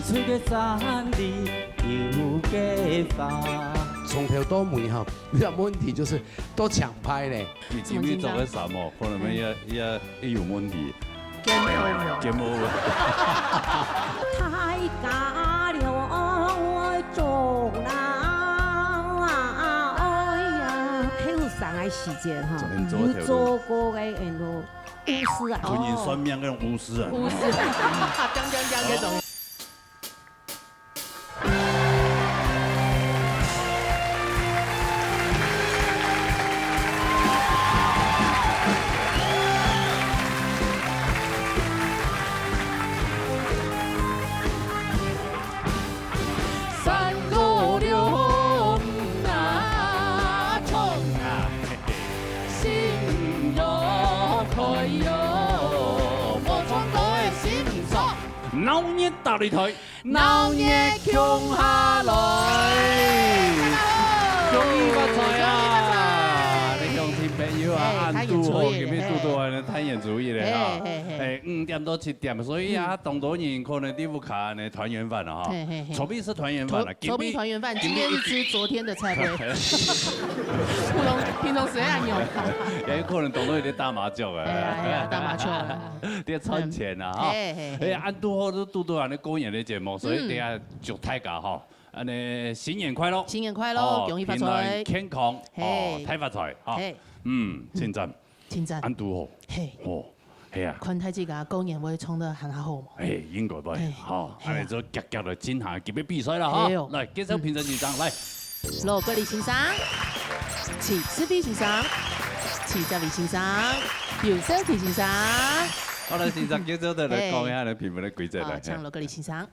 出个山里有计划。从头到尾哈，你有问题就是都抢拍嘞。你今日做个啥么？可能也有问題。Game over。太假了，我做啦！哎呀，很有上嘅時間哈，有做過嘅很多巫師啊，吞人算命嗰種巫師啊。巫師，講嗰種。鬧熱搭你台，鬧熱強下來，恭喜發財啊！你講聽朋友啊，按度哦，咁樣度啊，睇人主意咧嚇，5點到7點，所以啊，當多人可能啲屋企呢團圓飯啊哈，籌備是團圓飯啦，籌備團圓飯，今天是吃昨天的菜會，平常誰按用？也有可能當到有啲打麻將啊，係啊，打麻將，啲存錢啊哈，按度好都度啊，你過年嘅節目，所以等下祝大家哈。新年快樂！新年快樂，恭喜發財，健康，睇發財，稱讚，稱讚，安度好，係啊，看睇自己過年會衝得很好嘛？應該吧，好，嚟咗夾夾嚟進行結尾比賽啦，哈，嚟介紹評審團長嚟，羅格里先生，齊思比先生，齊澤偉先生，姚生田先生，好啦，先生，介紹到嚟講一下你評判嘅規則嚟，請羅格里先生。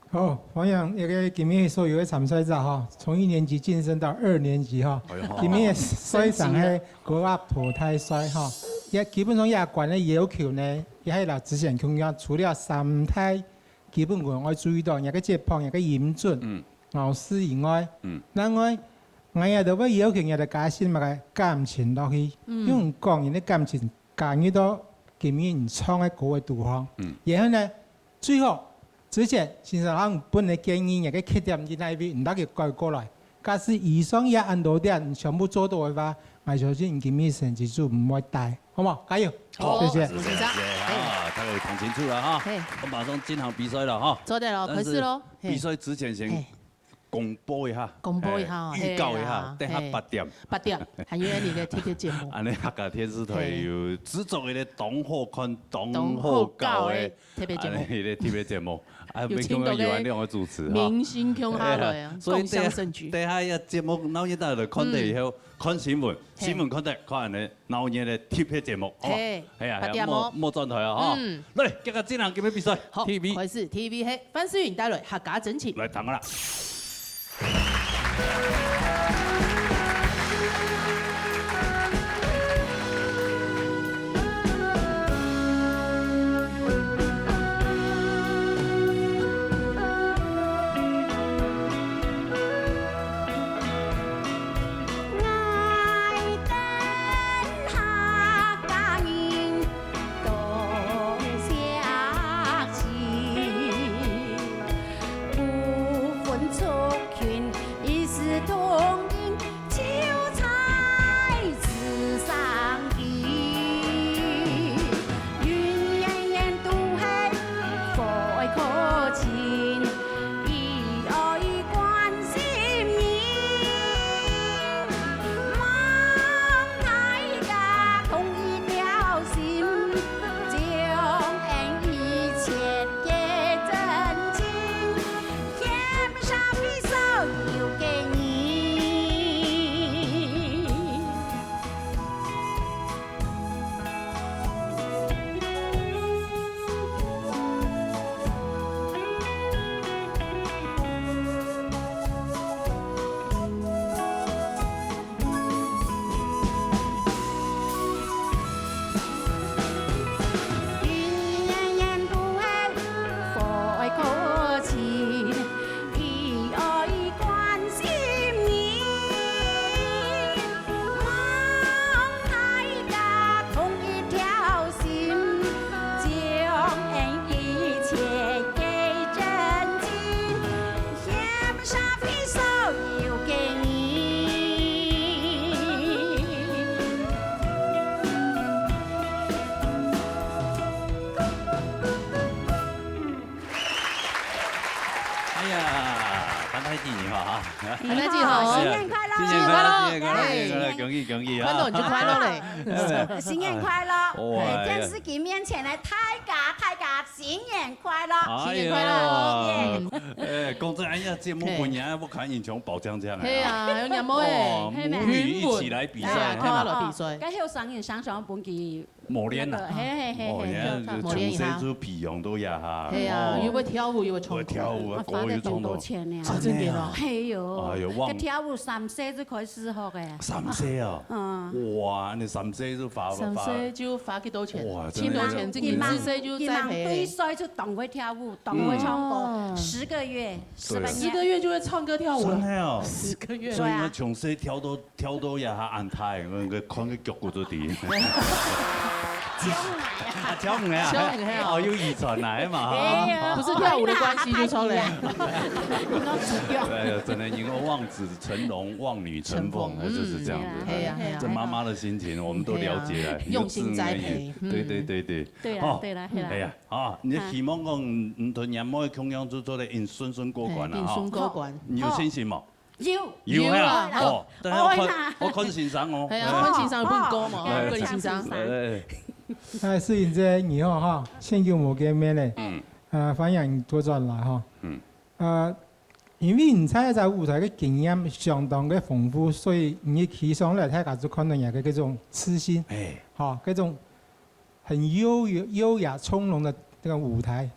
好，歡迎一個今年所有嘅參賽者哈，從1年級晉升到2年級哈。今年嘅賽場係高壓淘汰賽哈，也基本上亞冠嘅要求呢，也係啦，之前強調除了3態基本我注意到，一個節拍，一個音準，老師以外，另外我也都會要求人哋加深埋個感情落去，因為講人嘅感情加入到今年唱嘅歌嘅地方，然後呢最後。之前先生可能本嚟建議一個缺點喺那邊，唔得嘅改過來。假使以上也按到點全部做到嘅話，我相信今年成績就唔會大，好唔好？加油！好，謝謝。盧先生，大家睇清楚啦哈，我馬上進行比賽啦哈。做得咯，開始咯。比賽之前先公佈一下，預告一下，等下8點。8點，還有你嘅特別節目。安尼客家電視台有製作嘅東河看東河教嘅特別節目，特別節目，要請到嘅兩個主持明星強下來啊，共襄盛舉。等下一節目鬧熱到嚟看到以後，看新聞，新聞看到看人哋鬧熱嘅特別節目，係啊，冇轉台啊，哈，嚟，今日進行今日比賽。好，開始 TV 係范思源帶來客家真情。嚟談啦。同哎呀，反太记你哈，反太记好，新年快乐，新年快乐，新年快乐，新年快乐，恭喜恭喜啊！快乐就快乐嘞，新年快乐！哇电视机面前的大家新年快乐！新年快乐！哎，讲真，哎呀，节目本来我看英雄宝江江对啊，还有年末哦，诶，母女一起来比赛，看了比赛，该后上映上上本期磨练呐，哦，现在从这组皮用都呀哈，对啊，又会跳舞又会唱歌，跳舞啊，花得多歌又唱到，钱呢？真的咯，哎呦，哎呦，忘個跳舞3歲就開始學嘅。 3歲啊，哇，你3歲就發3歲就發幾多錢？哇，千多錢，這個4歲就栽培。對歲就懂會跳舞，懂會唱歌，10個月，10個月就會唱歌跳舞真係啊，10個月。所以我從細跳到也下安泰，我看個腳骨都啲。跳舞啊！哦，有遺傳來嘛？不是跳舞的關係就錯了。對，真的，因為望子成龍，望女成鳳，就是這樣子。這媽媽的心情，我們都了解了。用心栽培。對對對對。對啦對啦。哎呀，啊，你希望講唔同年末嘅康陽組做得順順過關啦，順順過關。你有信心冇？有啊！哦，但係我看先生哦。係啊，看先生有半歌嘛，過嚟先生。適應這以後哈，先叫冇見面咧。反映多咗來哈。因為唔猜在舞台嘅經驗相當嘅豐富，所以你企上來睇下就看到人嘅嗰種痴心，嚇嗰種很優雅從容的這個舞台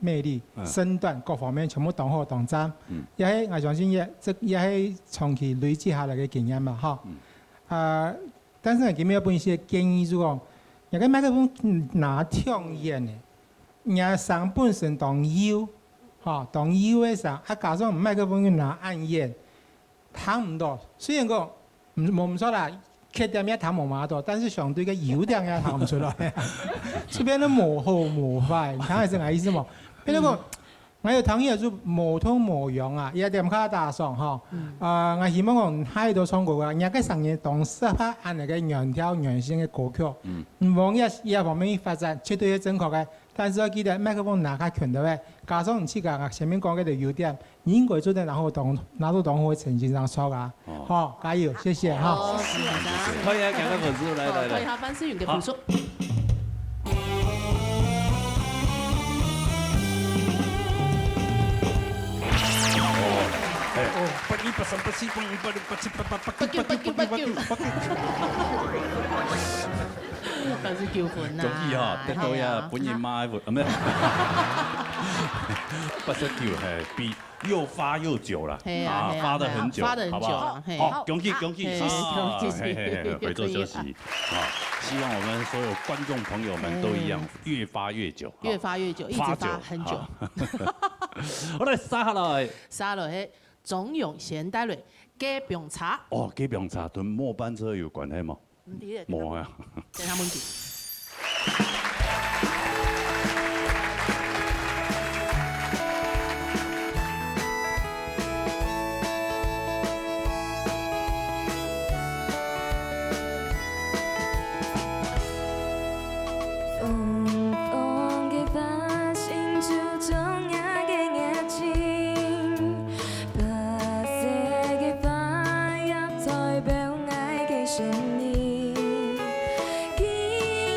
魅力、身段各方面全部當好當真。也係我相信也係長期累積下來嘅經驗嘛，嚇。但是我今日有本些建議就講，人家麥克風拿聽演嘅，人上半身當腰。當腰嘅時候，加上麥克風要拿暗演，彈唔到。雖然講冇錯啦，缺點也彈冇嘛多，但是相對嘅優點也彈唔出來，就變得模糊模塊。你睇下係咩意思冇？變咗個我要彈嘢就模通模樣啊，一點卡大上嚇。我希望講喺度唱歌嘅，人家成日當適合按那個原調原聲嘅歌曲，唔往一方面發展，絕對係正確嘅。但是我記得麥克風拿下拳頭嘅，加上唔似㗎，前面講嘅條優點，應該做得拿到當好嘅成績上錯㗎。好，加油，謝謝哈。好，謝謝。可以啊，兩個粉絲來。可以哈，范思源嘅朴叔。但是叫款啊！總之嚇，得到呀，本人買活咩？不是叫係比又發又久了，發得很久，好不好？好，恭喜恭喜！回座休息。希望我們所有觀眾朋友們都一樣，越發越久，越發越久，一直發很久。好嚟，沙下來，沙落去總用現代類雞餅茶。哦，雞餅茶同末班車有關係嗎？冇啊。等下問題。記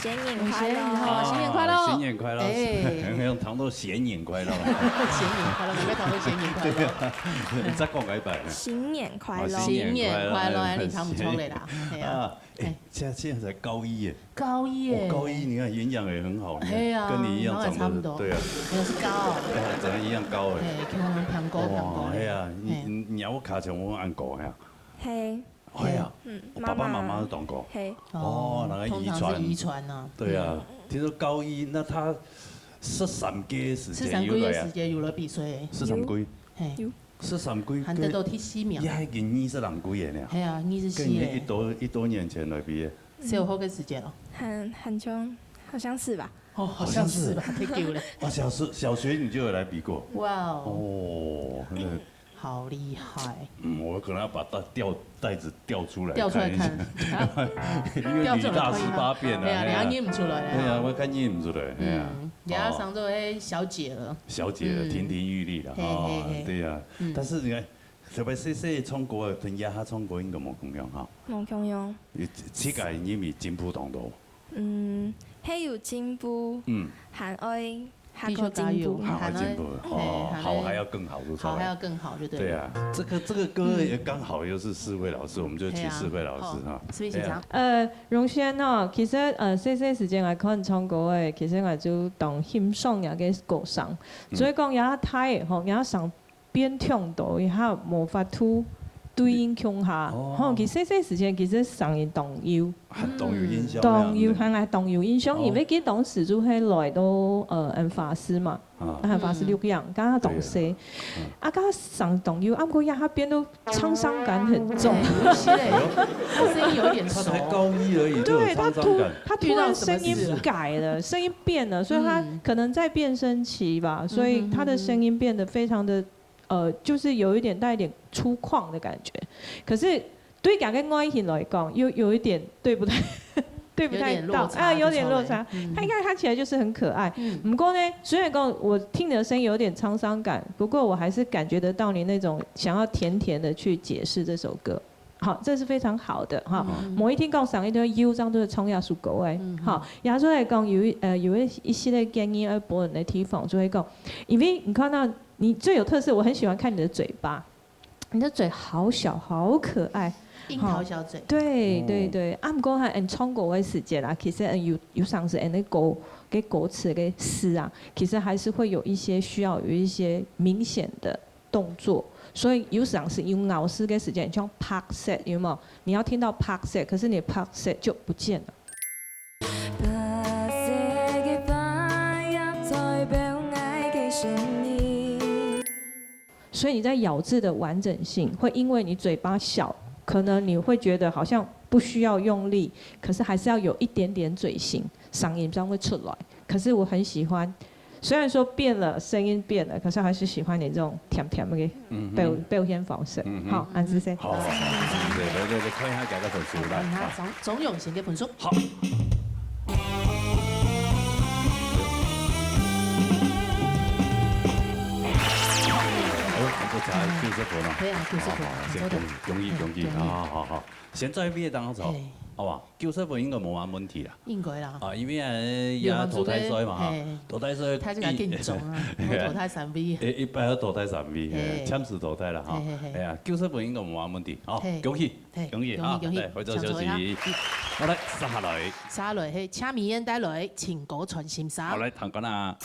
新年快新年乐！好，新年快乐！新年快乐！哎，用糖豆新年快乐！新年快乐，每位同学新年快乐！再讲一摆。新年快乐！新年快乐！你唱不错的啦，对啊。现在才高一耶。高一耶。高一，你看营养也很好，对啊，跟你一样长差不多。对啊。没有是高。长得一样高哎。哎，看我们偏高偏高。哎呀，你要我卡像我按高呀。嘿。哎呀，爸爸妈妈都当过。嘿。哦，那个遗传。通常是遗传啊。对啊，听说高一，那他13幾時間要來啊？13幾時有來比賽。13幾？嘿。13幾？還得到第4名。伊還已經20幾個呢。係啊，24。跟你一多年前來比的。是有好個時間哦。很久，好像是吧？哦，好像是吧？太久了。啊，小學你就有來比過？哇哦。哦，那個。好厲害！我可能要把袋子調出來看，因為李大18變啊，對啊，你還認唔出來？對啊，我敢認唔出來，對啊。你要上做迄小姐了。小姐了，亭亭玉立了，哦，對啊。但是你看，特別細衝過，同亞下衝過應該冇咁樣哈。冇咁樣。這個因為進步當多。係有進步。還愛。繼續加油，還進步，好還要更好，好還要更好，就對。對啊，這個歌也剛好又是4位老師，我們就請4位老師哈。是不是這樣？榮軒哦，其實細細時間來看唱歌誒，其實我就當欣賞人嘅歌聲，所以講也睇吼，也上變唱到，也無法度對應腔下，吼，其實細時間其實上嘅動搖。動搖音響，動搖係嚟動搖音響，因為佢當時就係來到按法師嘛，按法師錄樣，跟他同寫，啊，跟他上動搖，啱過一下邊都滄桑感很重，他聲音有點熟，他才高一而已，對，他突然聲音改了，聲音變了，所以他可能在變聲期吧，所以他的聲音變得非常的就是有一點帶一點粗獷的感覺，可是。對兩個外形來講，又有一點對不太到啊，有點落差。他應該看起來就是很可愛。不過呢，雖然講我聽你的聲音有點滄桑感，不過我還是感覺得到你那種想要甜甜的去解釋這首歌。好，這是非常好的哈。每一天講上一段腰章都是衝壓屬狗誒。好，亞洲來講有一系列建議而博人的地方就會講，因為你看到你最有特色，我很喜歡看你的嘴巴，你的嘴好小好可愛。櫻桃小嘴，對，啱講係按唱歌嘅時節啦，其實有上次按啲歌嘅歌詞嘅詩啊，其實還是會有一些需要有一些明顯的動作，所以有上次用咬詩嘅時間，像拍攝有冇？你要聽到拍攝，可是你拍攝就不見了。所以你在咬字的完整性，會因為你嘴巴小。可能你會覺得好像不需要用力，可是還是要有一點點嘴型，嗓音這樣會出來。可是我很喜歡，雖然說變了聲音變了，可是還是喜歡你這種甜甜的表現方式。好，安子先。好，對，看一下幾個分數啦。總用型嘅分數。好。對啊，90分，容易，好，現在畢業當中，好吧，90分應該冇乜問題啦。應該啦。啊，因為也淘汰賽嘛，淘汰賽。他就係緊張啊，淘汰3位。一般要淘汰3位，簽時淘汰啦哈。係啊，90分應該冇乜問題。好，恭喜啊！嚟，回座休息。好嚟，沙雷係請明煙帶來情歌傳心沙。好嚟，彈講啦。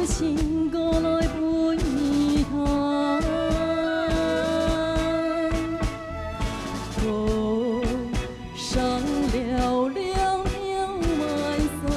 情歌來陪你看，途上寥寥鳥埋山，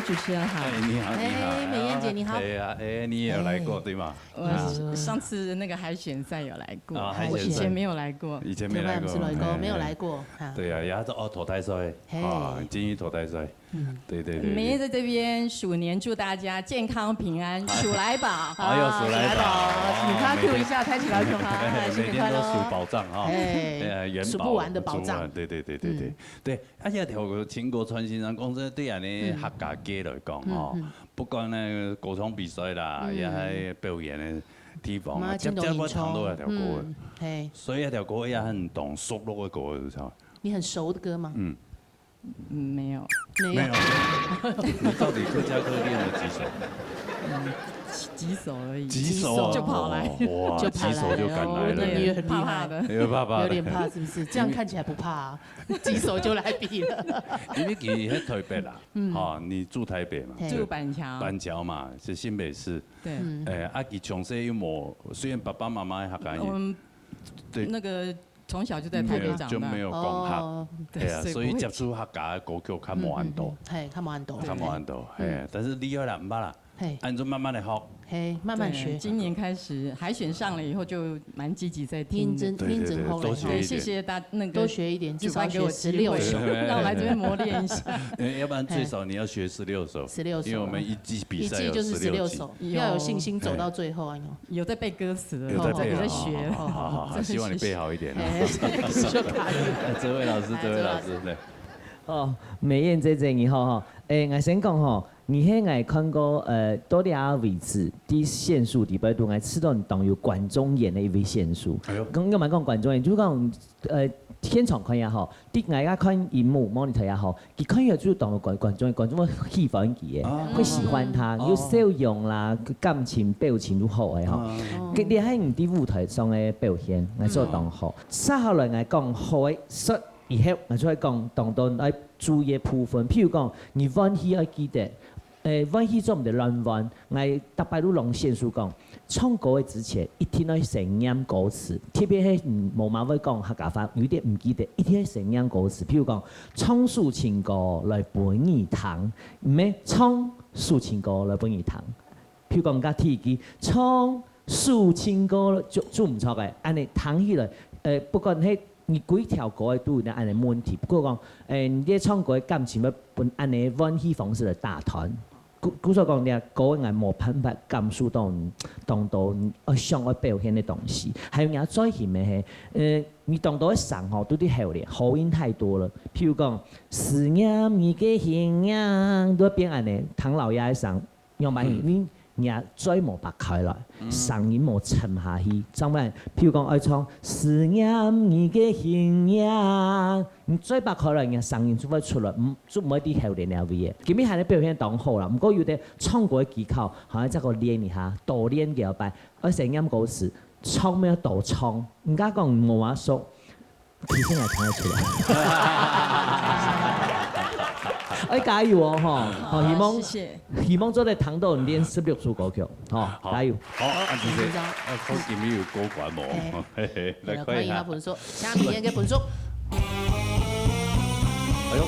主持人好。你好，你好。美燕姐你好。对啊，你也有来过对吗？我上次那个海选赛有来过，我以前没有来过。以前没来过，没有来过。对啊，然后投胎赛，金鱼投胎赛。对。美燕在这边鼠年祝大家健康平安，鼠来宝。哎呦，鼠来宝，你看 Q 一下，抬起来就好。每天都数宝藏啊，数不完的宝藏。对，而且条个秦国川先生讲说，对安尼客家街来讲吼，不管那歌唱比赛啦，也系表演的地方，接我唱到一条歌，所以一条歌也很懂熟络的歌，你知道？你很熟的歌吗？没有。你到底客家歌练了几首？几首而已。几首就跑来，哇，几首就赶来了，你也很厉害的，有点怕是不是？这样看起来不怕啊，几首就来比了。因为你在台北啦，哈，你住台北嘛？住板桥。板桥嘛，是新北市。对。阿吉从小又冇，虽然爸爸妈妈客家人，我们那个。从小就在台北长大，就没有讲客，对啊，所以接触客家的歌曲较冇按多，较冇按多，但是厉害啦，唔怕啦，按照慢慢来学，慢慢学。今年开始海选上了以后，就蛮积极在听，多学一点，谢谢大那个多学一点，至少给我16首，让我来这边磨练一下。要不然最少你要学16首，16首，因为我们一季比赛有16首，要有信心走到最后啊！有在背歌词了，有在学，好，希望你背好一点。这位老师，对。美燕姐姐你好哈，我先讲哈，你迄我看过多利亚位置啲线数底边度，我吃到当有管中演的一位线数。咁我咪讲管中演，就讲现场看也好，啲大家看荧幕 monitor 也好，佢看嘢就当管中氣氛嘅，會喜歡他，有笑容啦，感情表情都好嘅吼。佢哋喺唔啲舞台上嘅表現，我做當好。接下來我講好嘅說。以後我再講當來注意部分，譬如講，你溫戲要記得，溫戲做唔得亂溫，我特別都用線數講，唱歌嘅之前一定要成音歌詞，特別係無馬會講客家話，有啲唔記得，一定要成音歌詞，譬如講，唱抒情歌來陪你彈，唔係唱抒情歌來陪你彈，譬如講家提記唱抒情歌就唔錯嘅，安尼彈起來，不管係。你幾條歌都有啲安尼問題，不過講你唱歌嘅感情要本安尼溫戲方式來打團。古所講你歌係冇辦法感受到想要表現嘅東西，還有人再嫌嘅係你當到上吼都啲後咧，口音太多了。譬如講思念你嘅形樣，都變安尼，唐老鴨上用埋你。也再冇白開來，聲音冇沉下去，怎麼？譬如講愛唱思念你嘅形樣，你再白開來，嘅聲音就會出來，就唔會啲後邊那位嘅。咁樣係你表現當好啦，唔過要啲唱歌嘅技巧，可能即個練一下，多練幾擺。我成音嗰時唱咩多唱，而家講冇話說，其實係聽得出來。哎，加油哦！嗬，希望做啲彈到練16首歌曲，嗬，加油！好，安主席，我見你有高管冇？來看一下盤數，請美燕嘅盤數。哎呦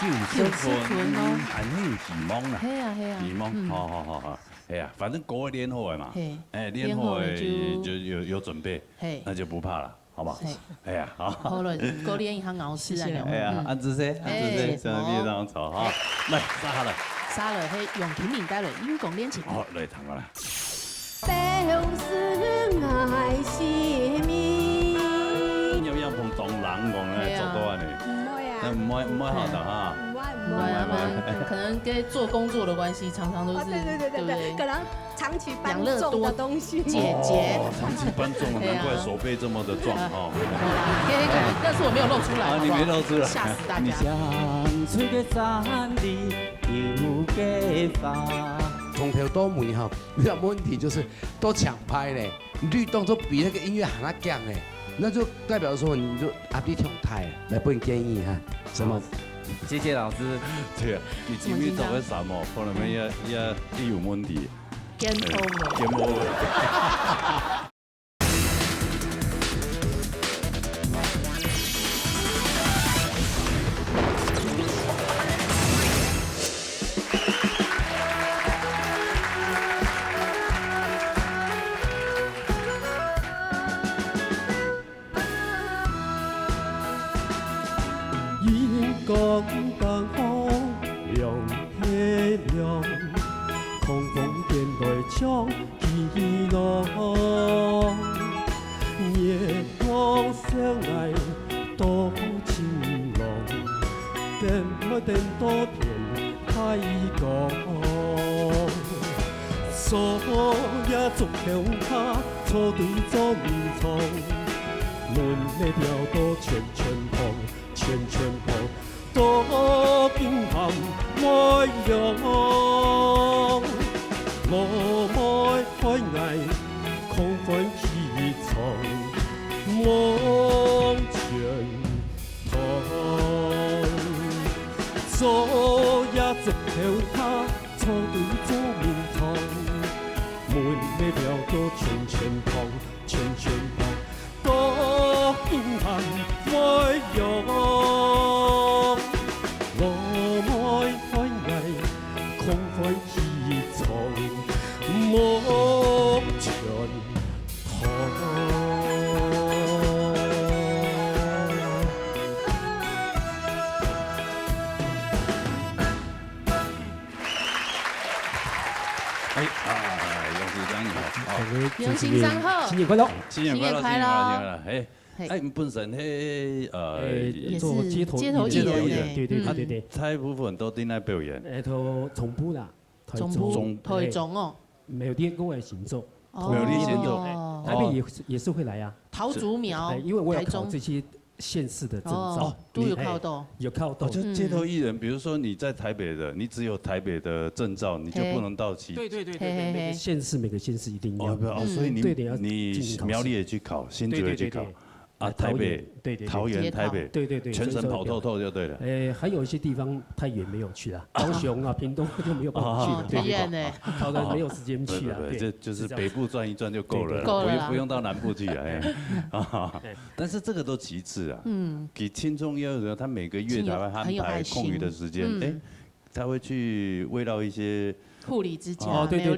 ！90分，安尼有希望啦。係啊，希望，好，係啊，反正歌練好嘅嘛，練好嘅就有準備，那就不怕啦。好吧，哎呀，好。好了，過年一下熬死啊！哎呀，安子生，上邊張草哈，來沙了，係用平民帶來英講練琴。好，來彈啦。表示愛惜你。有樣碰撞冷講咧，做到啊你。唔會好的哈。唔會啊，可能跟做工作的關係，常常都是對，可能長期搬重的東西。姐，長期搬重，難怪手背這麼的壯哈。但是我沒有露出來，你沒露出來，嚇死大家。從頭到尾哈，你的問題就是都搶拍嘞，律動都比那個音樂還要強嘞，那就代表說你就阿弟跳台來幫你建議哈，什麼？謝謝老師。對啊，你前面做嘅什麼？可能也有問題。Game over。亮，狂风电来唱起落，夜光相爱多情郎，电海电多电太高，所也足条卡，错对做面床，门的条都圈圈碰，圈圈碰。多惊叹爱亮，我爱开爱，空欢喜藏，望前方。昨夜一条卡，错对做面床，门的了都圈圈碰，圈圈碰。多惊叹爱亮。梦前头。用心上好，新年快乐，新年快乐，新年快乐！哎，本身也做是街头艺人，对，大部分都在那表演。都总部啦，台中哦，没有练过的行走，没有练行走，台北也是会来呀。桃竹苗，因为我有考这些县市的证照，都有考到，有考到。就街头艺人，比如说你在台北的，你只有台北的证照，你就不能到其对，每个县市一定要。所以你苗栗也去考，新竹也去考。啊，台北、桃园、台北，对，全省跑透透就对了。还有一些地方太远没有去了，高雄啊、屏东就没有办法去了，对，考的没有时间去啊。这就是北部转一转就够了，不用到南部去啊。但是这个都其次啊。给青中幼儿，他每个月他会安排空余的时间，他会去慰劳一些。护理之家，对，因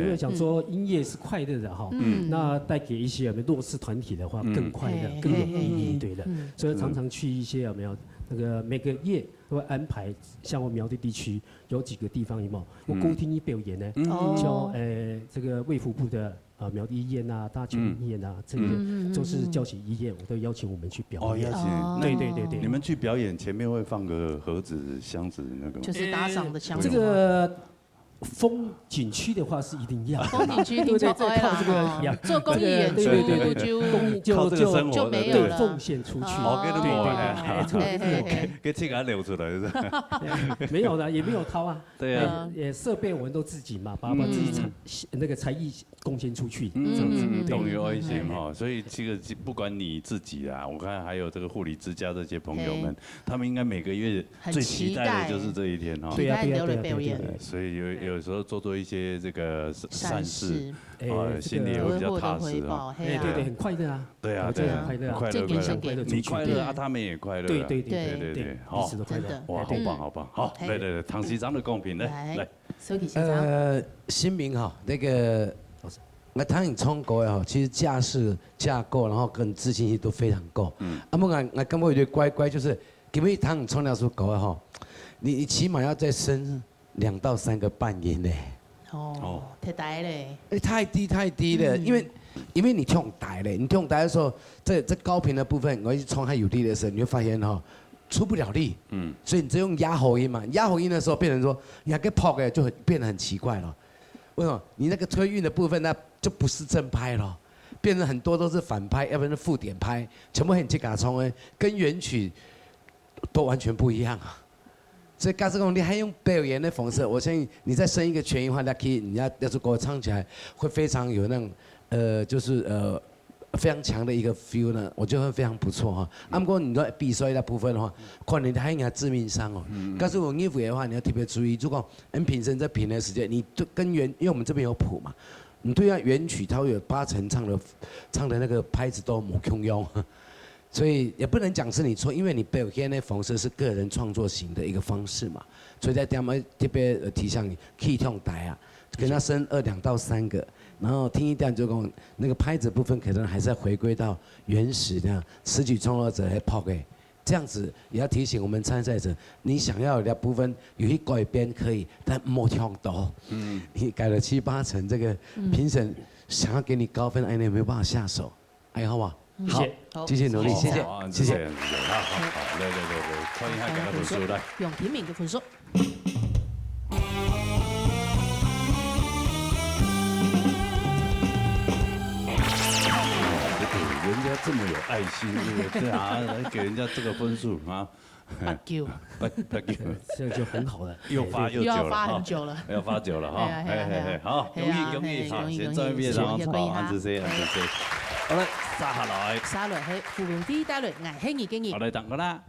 为想说音乐是快乐的哈，那带给一些弱势团体的话更快乐、更有意义，对的。所以常常去一些有没有那个每个月都会安排，像我苗栗地区有几个地方有没有？我公听一表演呢，叫这个卫福部的苗栗医院啊、大泉医院啊，这个都是教学医院，我都邀请我们去表演。对，你们去表演前面会放个盒子、箱子那个，就是打赏的箱子。这个。风景区的话是一定要，风景区挺靠这个做公益演出，公益就没有了，奉献出去。对，给这个流出来是没有的，也没有掏啊。对啊，设备我们都自己嘛，把自己那个才艺贡献出去，这样子。懂有爱心哈，所以这个不管你自己啊，我看还有这个护理之家这些朋友们，他们应该每个月最期待的就是这一天哈。对啊，所以有时候做一些这个善事，心里也会比较踏实啊。对，很快乐啊。对啊，快乐，你快乐啊，他们也快乐。对，好，哇，好棒，好，来，唐西长的贡品来，新民哈，那个我唐颖聪国哈，其实架势架构，然后跟自信心都非常够。我感觉有点乖，就是因为唐颖聪了出国哈，你起码要再升2到3个半音嘞。太低嘞。太低了，因为你跳台嘞，你跳台的时候，这高频的部分，我一冲它有力的时候，你会发现哈，出不了力。所以你只用压喉音嘛，压喉音的时候变成说，你还给跑的就变得很奇怪了。为什么？你那个推韵的部分，那就不是正拍了，变成很多都是反拍，要不然是附点拍，全部很去嘎冲哎，跟原曲都完全不一样啊。所以嘎子公你还用表演的方式，我相信你再升一个全音化，那可以，你要是给我唱起来，会非常有那种非常强的一个 feel 呢，我觉得会非常不错哈。不过你在比赛的部分的话，可能还应该致命伤哦。但是我音符的话，你要特别注意，如果评审在评的时间，你就跟因为我们这边有谱嘛，你对啊原曲它会有80%唱的那个拍子都没空用。所以也不能讲是你错，因为你表现的方式是个人创作型的一个方式嘛，所以在点么特别提倡你可以跳台啊，跟他升2到3个，然后听一点就讲那个拍子部分可能还是要回归到原始的词曲创作者来跑给这样子也要提醒我们参赛者，你想要的部分有一改变可以，但莫跳多。你改了7、8成，这个评审想要给你高分，哎，你没有办法下手，哎，好不好？好，继续努力，谢谢，谢谢。好，来，看一下给他分数来。用评敏的分数。人家这么有爱心，对啊，给人家这个分数啊。8九，8九，这就很好了。又要发很久了，要发久了哈。好，恭喜，好，先在面上好，安子 C。好嘞，沙來係芙蓉啲帶來危輕嘅經驗。好嚟等我啦。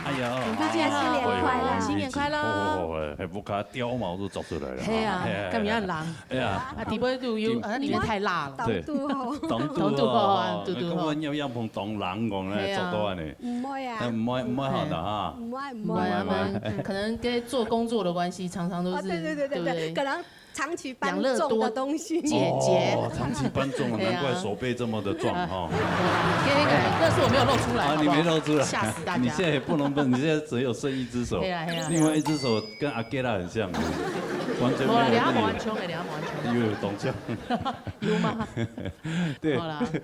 哎呀，大家新年快乐！新年快樂！係不卡雕毛都作出來了。係啊，咁樣人。哎呀，啊，底部都有，啊，裡面太辣了。對，當都好，咁我有一碰當冷講咧，做到啊你。唔會啊。唔會好的哈。唔會。可能跟做工作的關係，常常都是。對，可能。長期搬重的東西，長期搬重，難怪手背這麼的壯哈。那是我沒有露出來，你沒露出來，嚇死大家。你現在也不能笨，你現在只有剩一隻手，另外一隻手跟阿吉拉很像，完全沒有。兩下冇完槍嘅，兩下冇完槍。有動槍。有嗎？對，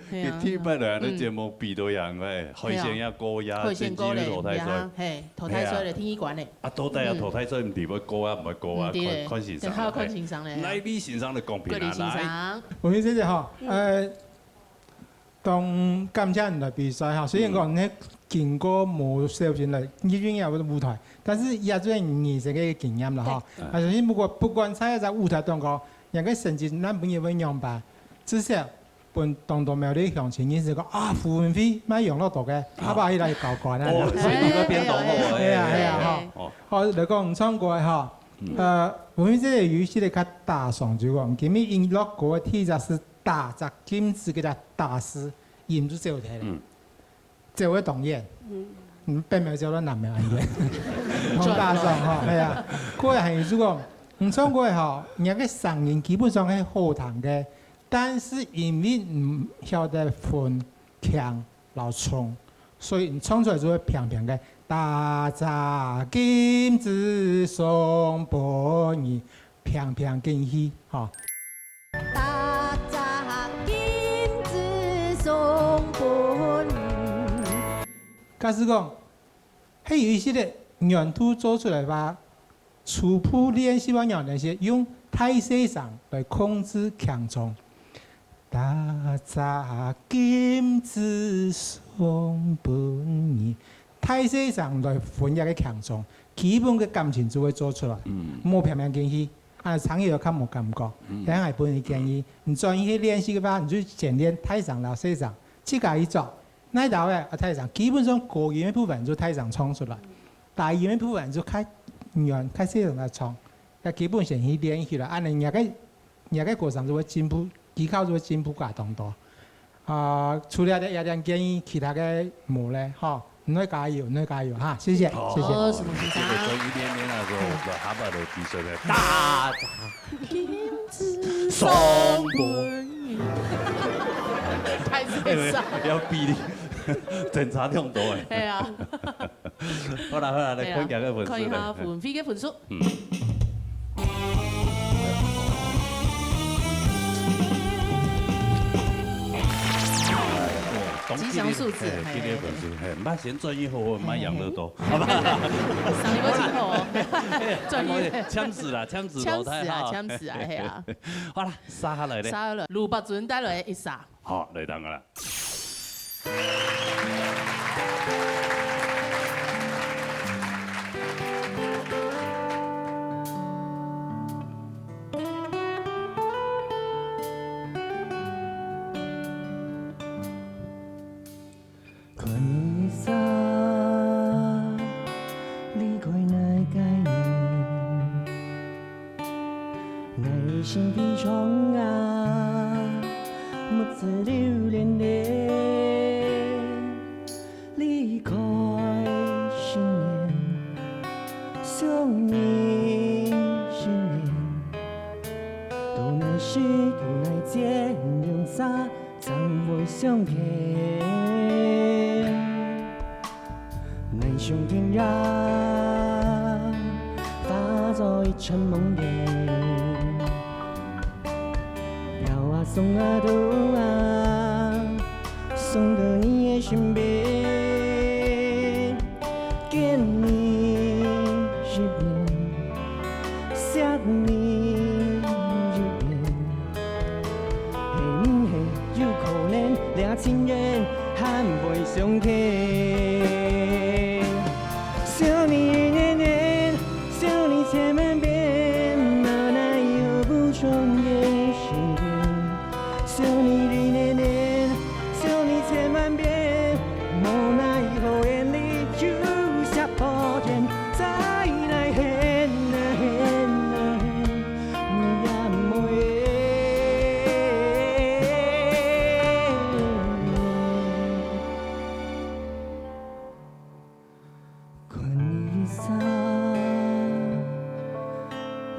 跟天不良的節目比到樣嘅，海鮮呀、高呀、甚至於投胎衰，係投胎衰嚟天醫館嚟。啊，到底啊投胎衰唔係乜高啊，唔係高啊，寬先生。還有寬先生。來李先生的公平啊！來，我們這隻哈，當今天人來比賽哈，雖然講你見過冇少進來已經有個舞台，但是也算20這個經驗啦哈。啊，首先不管在一個舞台當中，人家成績難本也會樣吧，至少本當到冇啲向前意思講啊，傅文飛買養樂多嘅，阿爸起來搞慣啦。哦，所以你嗰邊懂我。係啊哈，好，你講唔錯過哈。我們這個遊戲咧較大上就講，今日音樂國體育是大隻金子嘅大師，演住這條題，這位導演，並冇叫做男人演，好大上哈，係啊，嗰個係如果唔錯過後，人家嘅聲音基本上係好聽嘅，但是因為唔曉得分強老重，所以你唱出來就會平平嘅。大隻金子送俾你，平平敬喜，哈！大隻金子送俾你。假使講，係有一些嘅原圖做出來吧，初步練習完了那些用態勢上來控制強重。大隻金子送风本你，太细上来分也个强壮，基本嘅感情就会做出来。莫偏偏建议，长期又较无感觉，这样系本人建议，你专业去练习嘅话，你就先练太上到细上，这个一做，那道嘅太上，基本上高音嘅部分就太上冲出来，大音嘅部分就开软开细上来冲，那基本先去练起来，按你日个过程就会进步，技巧就会进步加当多。除了也点建议其他的冇咧，哈，你可以加油，你可以加油哈，谢谢，谢谢。这个从一点点那时候，就下巴都提出来，大双波，太悲伤，要比你侦查量多哎。系啊。好啦，来看下个分数。看一下分飞嘅分数。吉祥数字，今天本书，唔捌先专业好，唔捌养乐多，好吧？上一波请好，专业，枪死啦，枪死老太哈，枪死啊，系啊。好啦，杀下来咧，杀了，卢伯尊带来一杀。好，来当个啦。心悲怆啊，木子流连连，离开新年，想念新年，都乃是都乃见两沙怎会相见？难上天涯，化作一场梦魇。送啊都啊，送到你的身边，给你一遍，想你一遍。嘿嘿，有可能俩情人还袂相见。想你年年，想你千万遍，无奈又不重演。想你一年年，想你千万遍，无奈后眼里留下破茧，再来恨啊恨啊恨，你也无缘。困一晌，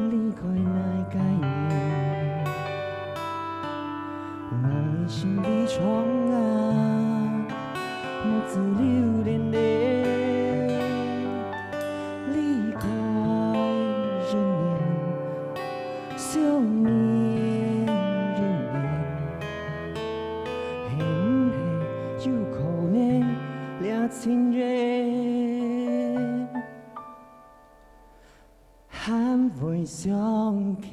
离开来改念。内心悲怆啊，木子流连连，离开人年，想念人年，很嘿有可能俩情人还会相见。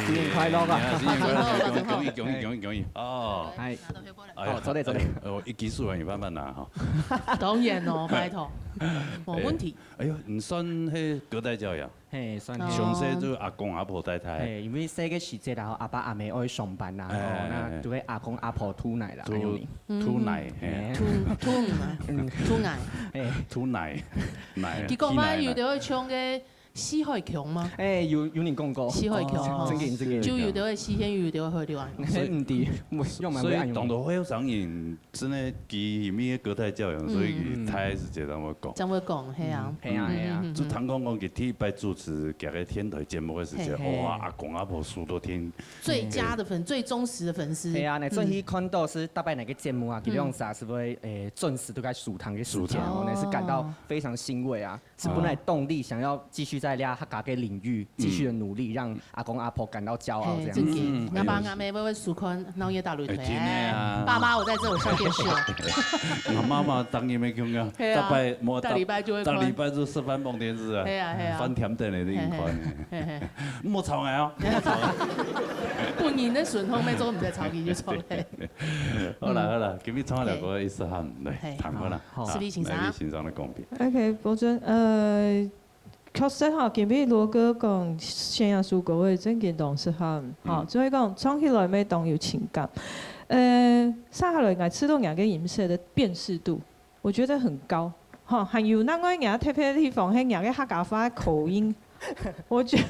新年快乐啊！新年快乐，恭喜哦！係，哦，走嚟。一級數人慢慢拿哈。當然咯，拜託，冇問題。哎呦，唔算迄隔代教養，係算。上細就阿公阿婆帶大。係，因為細個時節然後阿爸阿妹愛上班啦，那就會阿公阿婆吐奶啦，吐奶，吐奶，結果咪遇到去唱嘅。四海強嗎？有人講過。四海強，真嘅。就遇到事先遇到去掉啊。唔對，所以當到會上癮，真係基咩隔代教養，所以他是這樣會講。咁會講，係啊。係啊。就聽講佢第一擺主持夾個天台節目嘅時候，哇，阿公阿婆數都聽。最佳的粉，最忠實的粉絲。係啊，你最去看到是大概哪個節目啊？基本上是會準時都該數堂嘅時間，那是感到非常欣慰啊，是本來動力想要繼續。在俩客家的领域继续的努力，让阿公阿婆感到骄傲这样子。阿爸阿妹为苏坤农业大擂台。真的啊！爸妈，我在这，我上电视了。我妈妈当然没看啊，大礼拜就会看。大礼拜就示范梦电视啊。翻甜点的那一款。莫吵我啊！不，你那顺风每周唔在吵你就错了。好啦，今日唱了个意思哈，来谈过啦。是你欣赏。欣赏的公平。 OK， 保准確實嚇，今日羅哥講現在數個位真件當時嚇，嚇，所以講唱起來咩當有情感。撒下來，我吃到人嘅音色的辨識度，我覺得很高。嚇，還有那個人特別地方係人嘅客家話口音，我覺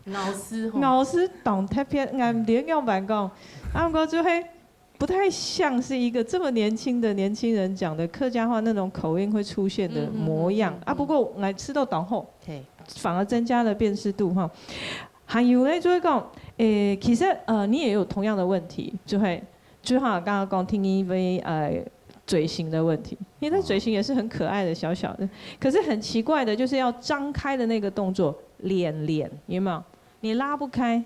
老師懂特別，我唔點樣辦講，啊個就係。 不太像是一个这么年轻的年轻人讲的客家话那种口音会出现的模样啊。不过我吃到档后，反而增加了辨识度哈。还有呢，就会讲，其实你也有同样的问题，就好像刚刚讲听一位嘴型的问题，你的嘴型也是很可爱的小小的，可是很奇怪的就是要张开的那个动作，脸有没有？你拉不开，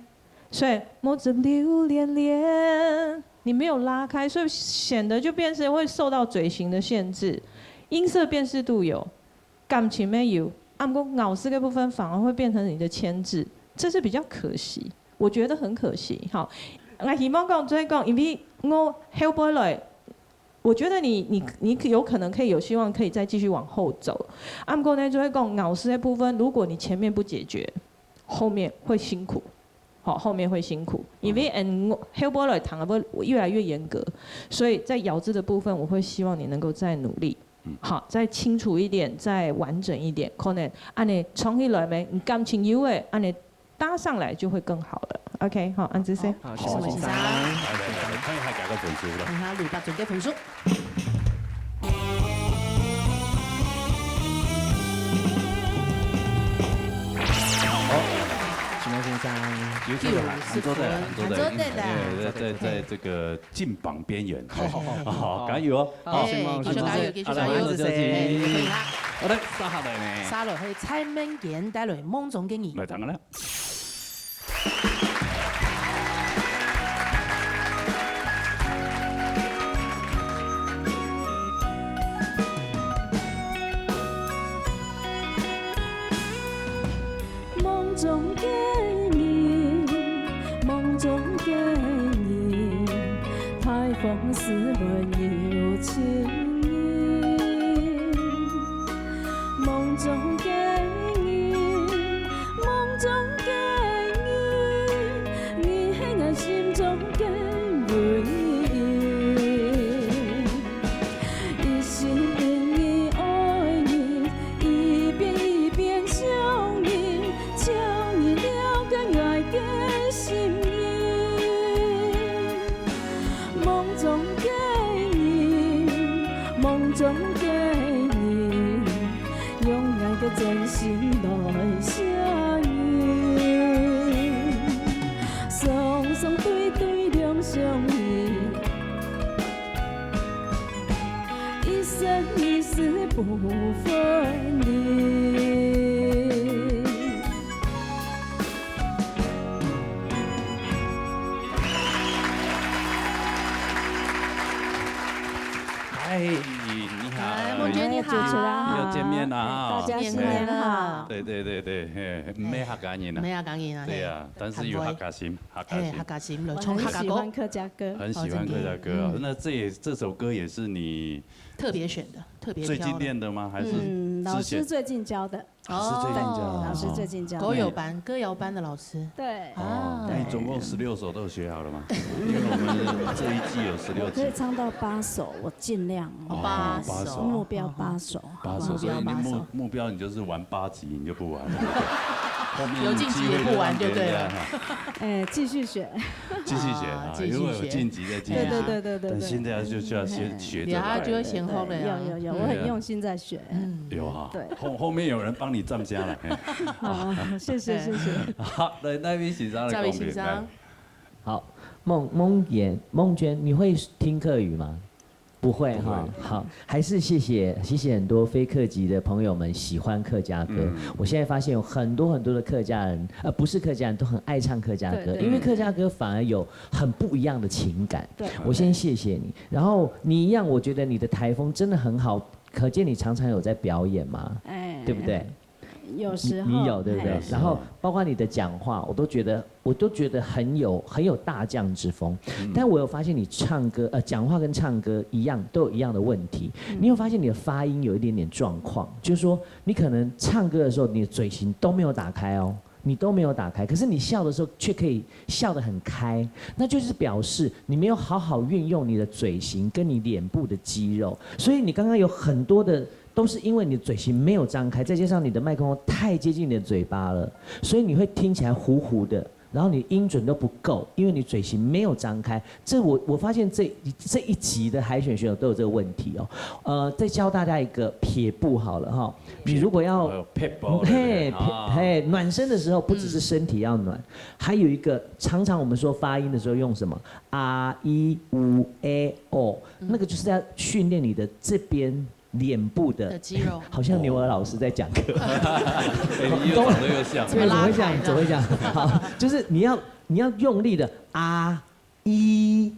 所以摸着榴莲。 你没有拉开，所以显得就变成会受到嘴型的限制，音色辨识度有，感情没有，不过咬字的部分反而会变成你的牵制，这是比较可惜，我觉得很可惜。好，我希望讲再讲，因为我后背来，我觉得你有可能可以有希望可以再继续往后走，不过呢就会讲咬字的部分，如果你前面不解决，后面会辛苦。 好，后面会辛苦，因为后波来谈会越来越严格，所以在咬字的部分，我会希望你能够再努力，好，再清楚一点，再完整一点，可能按你冲起来没，你感情有诶，按你搭上来就会更好了。OK， 好，安子 C， 好，谢谢先生。来，看一下改个分数了。看下吕伯准嘅分數。 先生，优秀的，很多的，在这个进榜边缘，好，加油哦！好，繼續加油，繼續加油，好的，沙下來呢？沙來係蔡明賢帶來夢中經驗。來聽下啦。 往事轮有情意，梦中的你，梦中的你，你係我心中的唯一。一心一意愛你，一遍一遍想你，將你了解愛的心意。 夢中嘅你，夢中嘅你，用愛嘅真心來相遇，雙雙對對兩相依，一生一世不分離。 哎，你好，梦娟你好，又见面了，大家新年好。对，没客家人啊，没客家人啊，对呀，但是有客家心，客家心，我很喜欢客家歌，很喜欢客家歌啊。那这首歌也是你特别选的，特别最近练的吗？还是老师最近教的？老师最近教的。歌谣班的老师。对。哦，那你总共16首都学好了吗？因为我们这一季有16集。我可以唱到8首，我尽量。8首。目标8首。8首，所以你目标你就是玩8集，你就不玩了。有晋级也不玩就对了。哎，继续学。继续学啊！如果有晋级再继续学。对。但现在就需要先学着。他就会先后了。有，我很用心在学。有哈。对。后面有人帮你站家了。好，谢谢。好，来那边欣赏的公平来。好，孟娟，你会听客语吗？不会哈，好，还是谢谢很多非客籍的朋友们喜欢客家歌。我现在发现有很多的客家人，不是客家人都很爱唱客家歌，因为客家歌反而有很不一样的情感。我先谢谢你，然后你一样，我觉得你的台风真的很好，可见你常常有在表演嘛，对不对？有时候你有对不对？然后包括你的讲话，我都觉得很有大将之风。但我有发现你唱歌讲话跟唱歌一样，都有一样的问题。你有发现你的发音有一点点状况，就是说你可能唱歌的时候，你的嘴型都没有打开哦。你都没有打开，可是你笑的时候却可以笑得很开，那就是表示你没有好好运用你的嘴型跟你脸部的肌肉，所以你刚刚有很多的都是因为你的嘴型没有张开，再加上你的麦克风太接近你的嘴巴了，所以你会听起来糊糊的，然后你音准都不够，因为你嘴型没有张开。这我发现这一集的海选选手都有这个问题哦。再教大家一个撇步好了哈，你如果要暖身的时候，不只是身体要暖，还有一个常常我们说发音的时候用什么啊一五 a o， 那个就是要训练你的这边。脸部的肌肉，好像牛儿老师在讲课。你又长得又像。怎么会讲？好，就是你要用力的啊一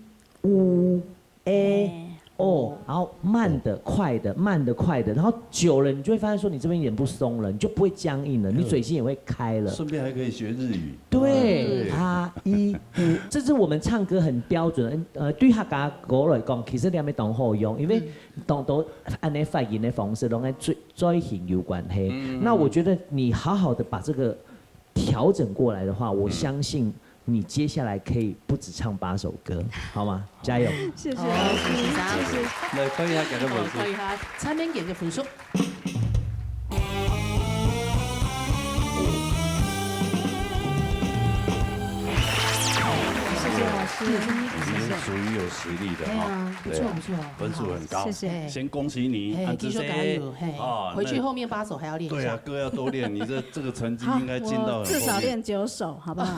五 a o， 然后慢的快的，然后久了你就会发现说你这边脸部松了，你就不会僵硬了，你嘴型也会开了。顺便还可以学日语。对，啊一五，这是我们唱歌很标准。对客家歌来讲，其實你係咪當好用？因為當到按你發音的方式，攏係嘴型有關係。那我覺得你好好的把這個調整過來的話，我相信你接下來可以不止唱8首歌，好嗎？加油！謝謝老師，謝謝。來可以啊，給個分數。可以哈，餐邊給個分數。你们属于有实力的哈，不错不错，分数很高，谢谢。先恭喜你，继续加油，回去后面8首还要练一下。对啊，歌要多练，你这个成绩应该进到我至少练9首，好不好？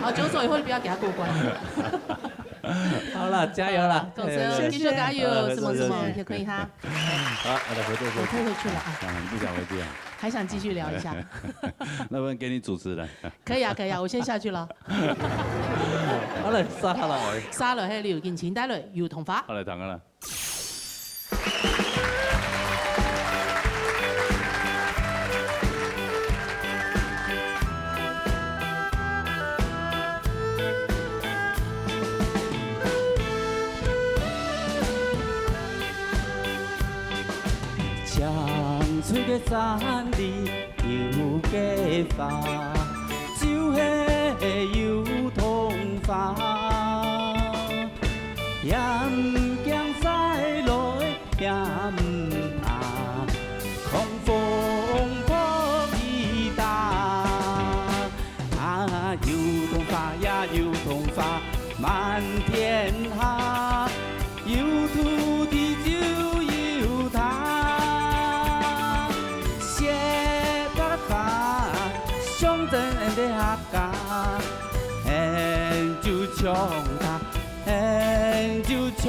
好，9首以后你不要给他过关。好了，加油了，谢谢，继续加油，什么也可以哈。好，来回我退回去了啊。你不想回去啊？还想继续聊一下？那不然给你主持人。可以啊，可以啊，我先下去了。好嘞，沙啦，沙了，嘿，刘建清帶來搖童話。好嘞，唐哥啦。唱出嘅山里有嘅花，就係有童話。也唔驚曬來，也唔怕狂風破雨打。啊，有童話呀，有童話滿天下，有土地就有它。寫白髮，上陣的客家，就唱它。就唱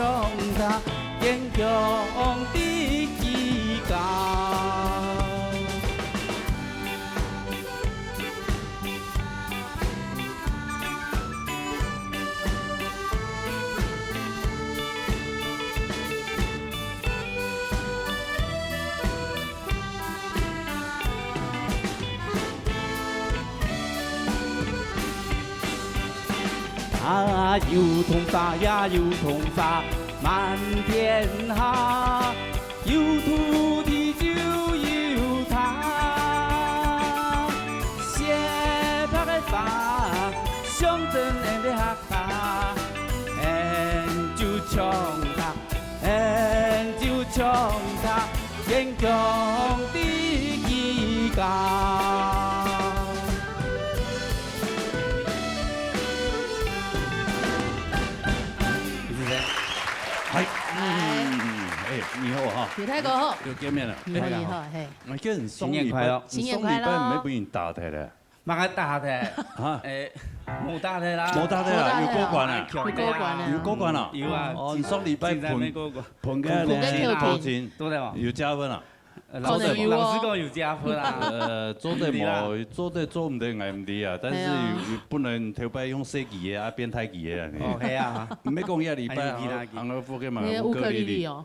它堅強的旗杆。啊，有童話呀，有童話滿天下，有土地就有它。寫白的髮，上陣的客家，就唱它，就唱它，堅強的旗杆。你好哈，李太哥好，又见面了，你好，你好，嘿，我叫人新年快樂，新年快樂，唔係俾人打台咧，马个大的，冇大的啦，冇大的啦，有高管啊，有高管啊，有啊，哦，上禮拜盤嘅高錢，都得喎，有加分啊。老師講有加分啦。做得冇，做唔得捱唔掂啊！但是又不能頭擺用設計啊，變態技啊。哦，係啊，唔係講一禮拜啊，行到附近嘛，烏克麗麗哦。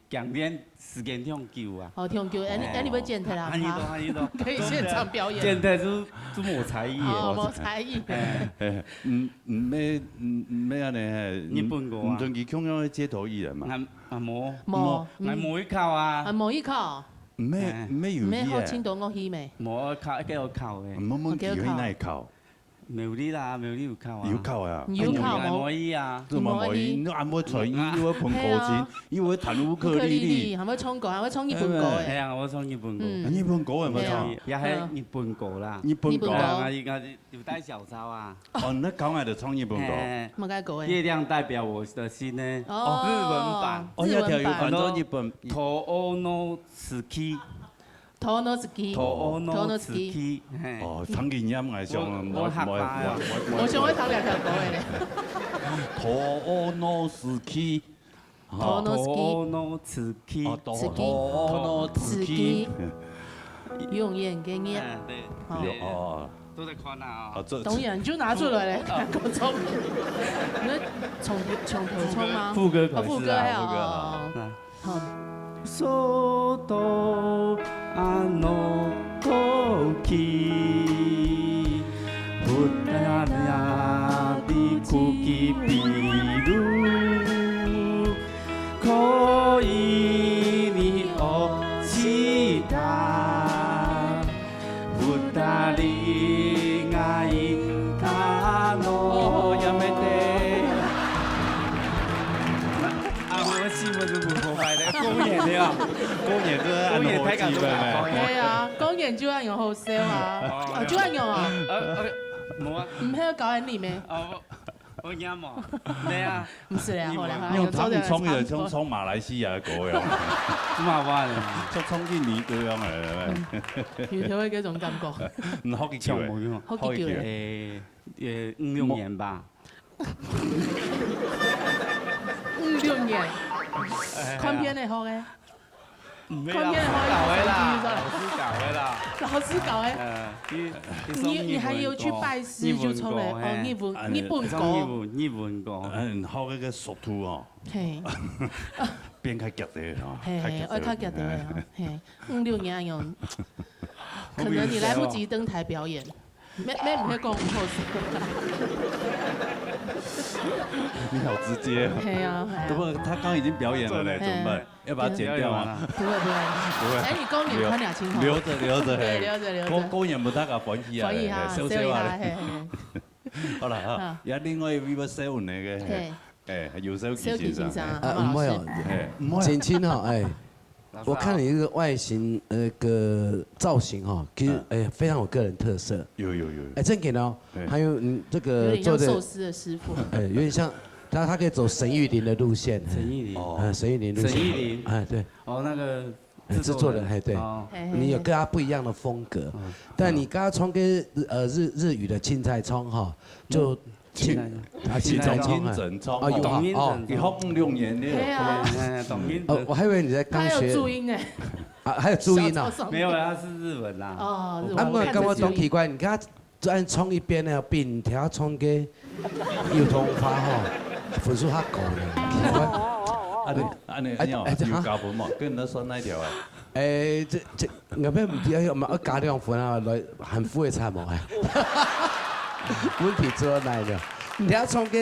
強練時間跳球啊。哦，跳球，你要剪台啦？安尼都可以現場表演。剪台都冇才藝哦，冇才藝。唔咩安尼日本歌啊？唔同佢咁樣街頭藝人嘛？冇，冇一考啊？冇一考。咩有咩好青島樂器咩？冇考，幾有考嘅。冇機會嚟考。苗栗啦，苗栗有考啊。有考啊。有考冇？可以啊。都冇可以，你按摩才藝，又會彈鋼琴，又會彈烏克麗麗，係咪唱歌？係咪唱日本歌嘅？係啊，我唱日本歌。日本歌係咪唱？也係日本歌啦。日本歌啊，而家有帶小抄啊。哦，你講係就唱日本歌。乜解歌嘅？月亮代表我的心呢？哦，日文版。哦，一條有翻咗日本。Tonosuki。哦，唱電音係上我學吧。我想去睇兩條歌嘅咧。永遠嘅夜。哦。都在看啊。當然就拿出來咧，講錯。你從頭唱嗎？副歌可副歌係好。そあの時二人唇恋に落ちた二人がいたのやめて我戲文就唔好拍咧，公演的啊，公演都係按好基本嘅。係啊，公演就按用好笑啊，就按用啊。冇啊。唔係搞緊你咩？我啱喎，你啊？唔是啊，好啦，用他們唱嘅就唱馬來西亞歌樣，咁啊玩，唱印尼歌樣嚟。有條嘅嗰種感覺。唔學幾久嘅？學幾久？5、6年吧。5、6年，看片你學嘅？看片你學嘅啦，老師教嘅。你還要去拜師就從嚟日本歌。日本歌。學嗰個熟圖哦。係。變開腳嘅哦。係，愛開腳嘅係。5、6年用，可能你來不及登台表演。咩唔係講唔好你好直接。係啊。不過他剛已經表演了咧，怎麼辦？要把它剪掉嗎？不會。哎，你公演看兩清楚。留着。對，留着。公演冇得個歡喜啊，笑下。好啦啊，有另外一位小雲嚟嘅，姚小琪先生。唔會哦，簡青哈，我看你這個外形，個造型哈，其實非常有個人特色。有。正經哦，還有你這個做的壽司的師傅。有點像，他可以走沈玉琳的路線。沈玉琳。哦，沈玉琳路線。沈玉琳。對。哦，那個製作人，對。你有跟他不一樣的風格，但你剛剛唱個日語的青菜蔥哈，就。青菜蔥啊，有啊，你學5、6年的。對啊。我還以為你在剛學。還有注音呢。啊，還有注音啊。沒有，他是日文啦。哦，日文。啊，我感覺總奇怪，你看就按衝一邊呢，比條衝個油桐花吼，分數較高呢。安尼有加分嘛？跟人算哪條啊？這後尾唔知要唔要加2分啊？來含富嘅差無啊？問題做哪了？你睇從個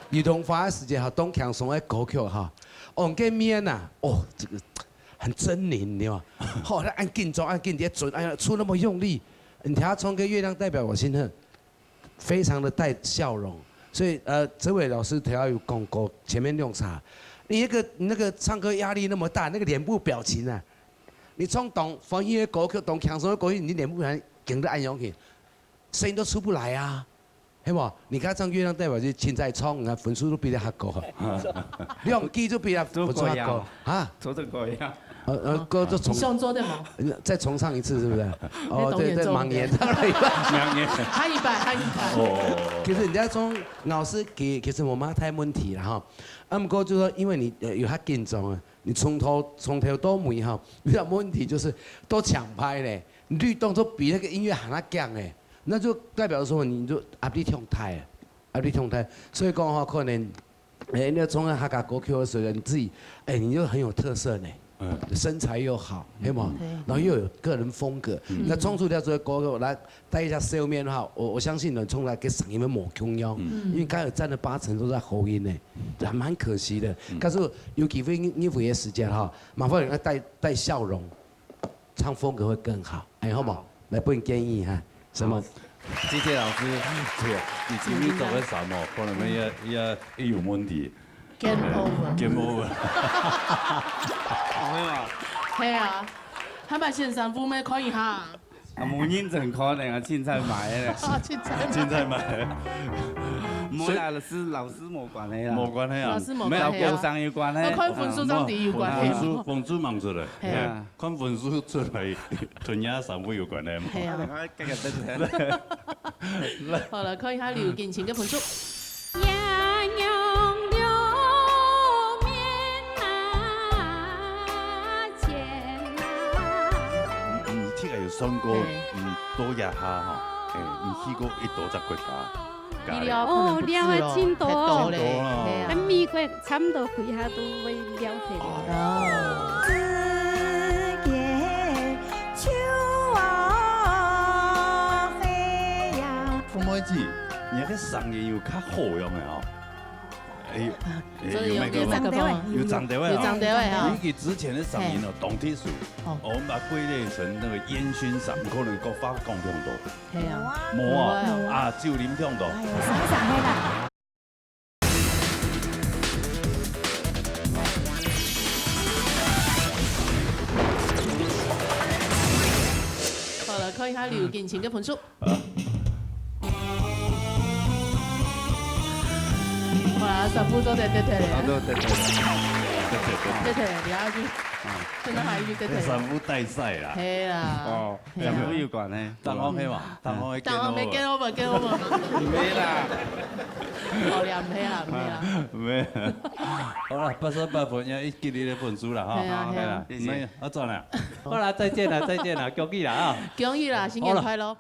油桐花嘅時間哈，東強松嘅歌曲哈，哦，個面吶，哦，這個很猙獰，你知嘛？好，他按緊抓，按緊啲準，哎呀，出那麼用力。你睇他從個月亮代表我心恨，非常的帶笑容。所以這位老師他要有講過前面用啥？你那個唱歌壓力那麼大，那個臉部表情啊，你從東方音樂歌曲、東強松嘅歌曲，你臉部表情緊得按上去，聲音都出不來啊。系无？你看上月亮代表是青菜葱，啊，分数都比你还高，两记就比他分数还高啊！做这个呀。哥就重。你上桌的吗？再重唱一次，是不是？哦，对，盲言唱了一半。盲言。喊一半。哦。其实人家说老师其实我妈太问题了哈。不过就说因为你有他紧张啊，你从头到尾哈，遇到问题就是都抢拍嘞，律动都比那个音乐还要强哎。那就代表说，你就压力挺大，压力挺大，所以讲话可能，那从客家歌曲的时候，你自己，你就很有特色呢，身材又好，对吗？然后又有个人风格，那冲出条这个歌来带一下笑面的话，我相信能冲来给嗓音们抹中央，因为刚才占了80%都在喉音呢，还蛮可惜的。但是有几分音符的时间哈，麻烦人家带笑容，唱风格会更好，好不好？来，不建议哈。什么？这些老师，你前面做嘅什麼？可能也有問題。Game over。Game over。係啊，係咪線上付咩可以嚇？冇認真可能啊，凊彩買咧。凊彩買。冇啦，老師冇關係啦。冇關係啊。老師冇關係啊。工商有關係。看分數爭啲有關係。分數望出來。係啊。看分數出來，同嘢三會有關係嘛。係啊。今日得睇。好了，看一下劉建琴嘅分數。上過多日下嗬，唔去過多隻國家。哦，了解真多，咧，咱美國差唔多幾下都會了解了。枝葉秋飛呀。父母子，你個聲音又較好樣嘅嗬。有長調位，有長調位啊！有長調位啊！比起之前的聲音哦，動體數，我們把歸類成那個煙燻嗓，可能各發講聽到。係啊，冇啊，只有您聽到。好了，看一下劉建琴嘅分數。哇，十分鐘就得退了。得退，你要去，真係要得退。十分大賽啦。係啦。哦，十分有關咧。但我希望，但我未 get over。唔係啦。我哋唔係啦，唔係。好啦，88分也給你的分數啦，哈。係啦，沒，我轉啦。好啦，再見啦，恭喜啦啊！恭喜啦，新年快樂。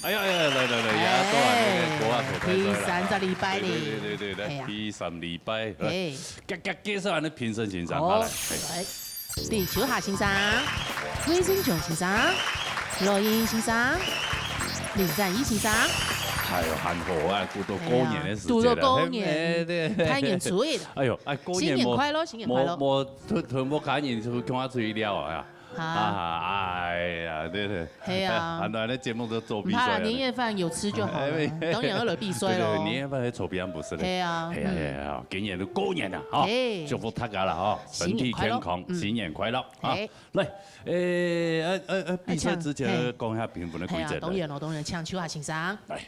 哎呀，來，也都係呢個國啊，第30禮拜咧，對，第30禮拜，介紹下啲評審先生，好嚟，李秋霞先生、魏新炯先生、羅英先生、林占一先生。哎呦，很好啊，到過年的時間啦，到過年，開年初一。哎呦，新年快樂，新年快樂。我開年就講下最了啊。哎呀，對，係啊，很多人節目都做比賽。年夜飯有吃就好了，當然要來比賽咯。年夜飯喺籌備不是咧。係啊，係啊，今年都過年啦，哈，祝福大家啦，哈，身體健康，新年快樂啊！嚟，比賽之前講下評分嘅規則。當然，請秋霞先生。嚟，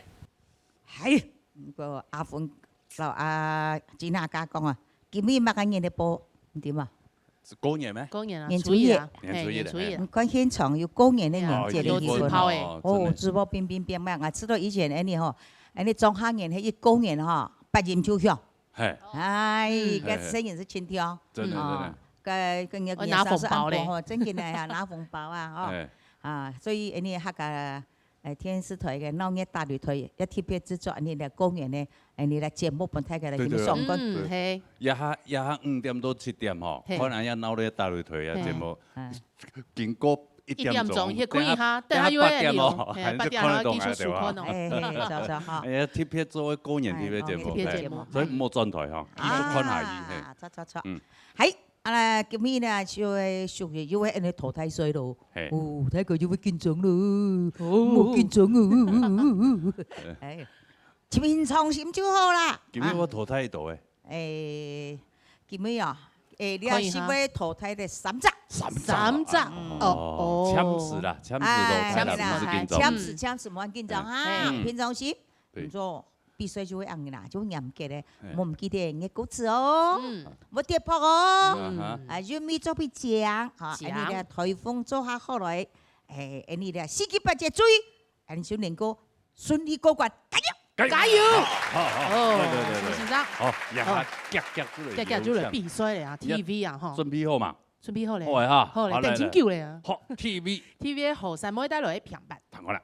係個阿鳳就阿展下家講啊，今年乜嘢嘅波點啊？過年咩？過年啊，年初一，年初一。看現場有過年的年節的氣氛哦，直播變咩？我知道以前嗰啲嗬，嗰啲中下年係一過年嗬，八音就響。係。係，個聲音是輕佻。真的。個拿紅包咧。真嘅係拿紅包啊！哦，啊，所以嗰啲客家電視台嘅農業大擂台一特別製作呢個過年咧。你嚟節目本睇嘅嚟，你上過。係。一下5點到7點嗬，可能要鬧你大擂台啊節目，經過1點鐘，可以嚇，等下要8點哦，8點要繼續數看哦。就嚇。特別做過年特別節目，所以唔好轉台嚇，繼續看下去。錯。係。啊，今年呢就係屬於要喺你淘汰賽咯，哦，睇佢要會緊張咯，冇緊張啊，係，平常心就好啦。今年我淘汰到誒。誒，今日啊，你要是要淘汰的3只。3只哦，签字啦，签字淘汰啦，不是紧张。签字冇紧張哈，平常時唔做比賽就會硬啦，就嚴格咧，冇唔記得嘅歌詞哦，冇跌破哦，要咪做俾獎，嚇，你哋台風做下好來，你哋4級8隻追，你就能夠順利過關，加油！加油！對，先生，好，然後夾咗嚟比賽嚟啊 ，TV 啊，嗬，準備好嘛？準備好咧，好哈，好咧，定錢叫你啊！好 ，TV 嘅後生妹帶來平白，彈過來。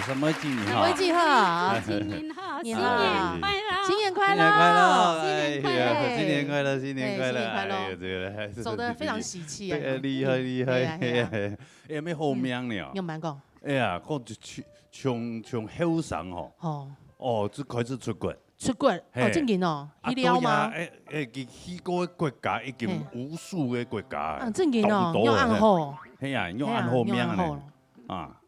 什么纪念好？新年好，新年好，新年快乐，新年快乐，新年快乐，新年快乐，新年快乐，新年快乐！哎呀，这个走得非常喜气啊！厉害厉害！有咩好名呢？用蛮讲。哎呀，我就从后生哦，哦，就开始出国。出国哦，正经哦，去了吗？佢去過嘅國家已經無數嘅國家。啊，正經哦，用暗號。係啊，用暗號名咧。啊，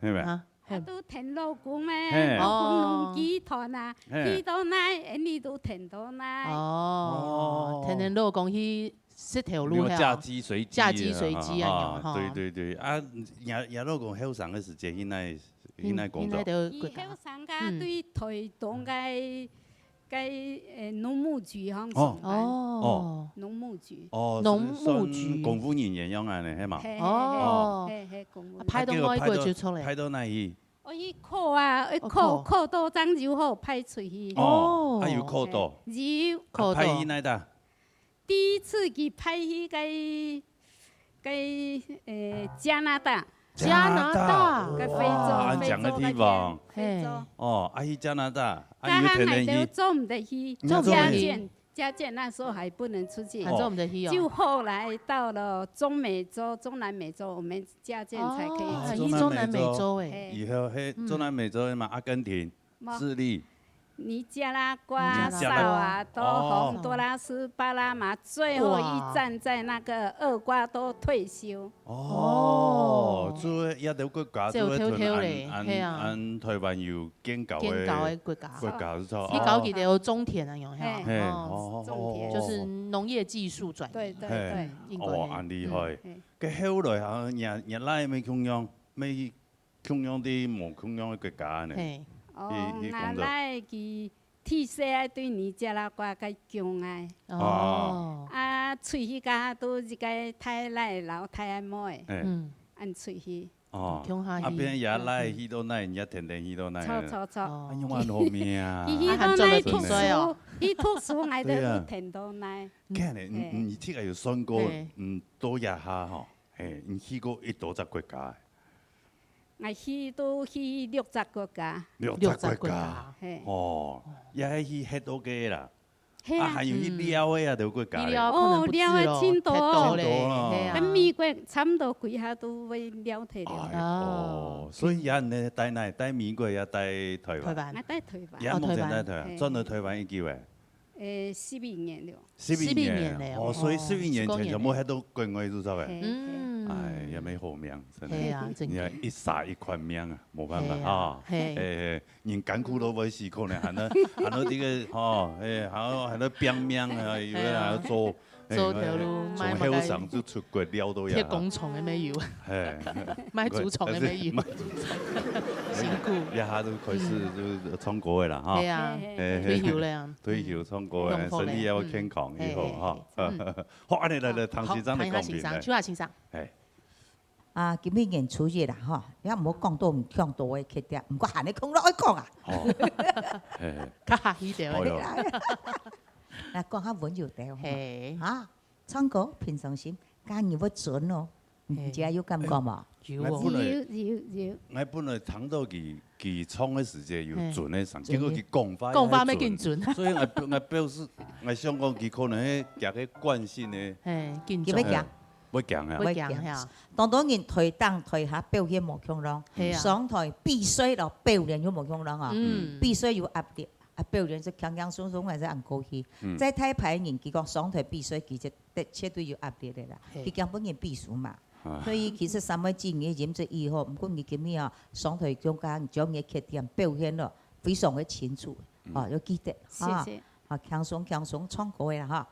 係咪？啊，都田老公咩？農機團啊，去到哪，你都田到哪。哦，田老公去識條路啊。嫁雞隨雞。嫁雞隨雞啊！對，啊，也老公後生嘅時間，現在工作。以後上家對推動嘅農務局好像哦，農務局。哦，農務局。公務人員樣啊，係嘛？哦，派到哪一個就出嚟？派到哪裡？我去考啊，考到漳州好派出去。哦，還有考到。有。派去哪度？第一次去派去加拿大。加拿大，在非洲，講嘅地方，非洲。哦，去加拿大，加拿大都做唔得去，家眷那時候還不能出去，就後來到了中美洲、中南美洲，我們家眷才可以去。中南美洲誒，以後去中南美洲嘛，阿根廷、智利。尼加拉瓜、薩瓦多、洪都拉斯、巴拿馬，最後一站在那個厄瓜多退休。哦，做一啲國家做按台灣有建構嘅國家錯。你搞佢哋有種田啊，用係，種田就是農業技術轉移。對，哦，咁厲害。佢後來嚇日拉未共樣啲冇共樣嘅國家呢？哦，我來去替世對尼加拉瓜個強愛。哦。啊，出去家都一個太奶老太妹，按出去。哦，啊边也来许多奶，也天天许多奶。错。哎呀，我好命啊！许多奶吐水哦，伊吐水爱得有天多奶。看咧，你这个有算过，多亚哈吼，嘿，你去过120国家。我去都去60国家。60国家。哦，也去迄多个啦。还有去撩的啊，都国家。哦，撩的真多嘞，跟美国差不多几下都会撩体了。哦，所以也呢，带哪？带美国也带台湾。我带台湾。也目前带台湾，转到台湾几位？12年了。12年了。哦，所以12年前就冇喺度国外做啥嘅。哎，也没好命，真的。你看一杀一款命啊，冇办法啊。人艰苦都未死，可能还能这个哦，还能拼命啊，有的还要做条路，从后上就出国了都有。贴工厂的没有，卖竹虫的没有，辛苦。一下都开始就创国的啦，哈。对啊，退休了呀。退休创国的，身体也要健康以后哈。好，安尼来唐先生的讲评咧。朱下先生。啊，今年年初一啦，吼，你唔好讲到唔强多嘅缺点，唔过喊你讲落爱讲啊。较客气点。那讲下温柔点，哈，唱歌平常心，家己要准哦，唔知有感觉嘛？有。我本来躺到佢唱嘅时节有准嘅上，结果佢讲法咩更准？所以我表示，我想讲佢可能係夾嘅慣性嘅，更準。要強啊！要強嚇！當然台當台下表現無強浪，上台必須要表現要無強浪啊！必須要壓力，表現就強強鬆鬆，或者按過去。在睇牌人，佢講上台必須其實絕對要壓力嘅啦，佢根本嘅必須嘛。所以其實三位之嘅演出以後，唔管佢點樣，上台中間將嘅缺點表現咯，非常嘅清楚，哦，要記得啊！啊，輕鬆唱歌嘅啦嚇。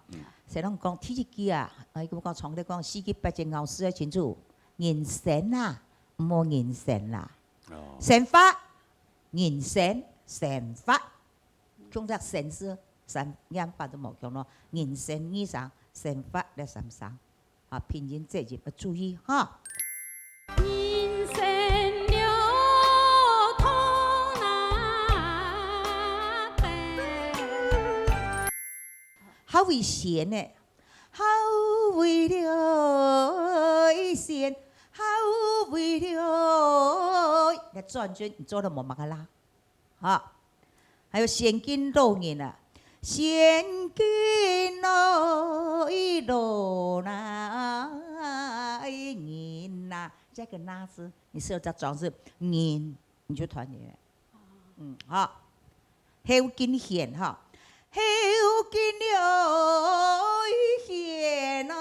成日講天一支啊，我咁講唱得講四季八節咬絲嘅清楚，人生啊，唔好人生啦，成法人生成法，中則成事三樣法都冇講咯，人生以上成法咧三生，啊，拼音這節要注意哈。人生了通那白，好危險呢，好為了險，好為了你轉轉，你做得冇乜噶啦，啊，還有現金老人啊，現金老人呐，這個那字，你設在裝飾人，你就團圓，好，後金險哈。後見了險啊，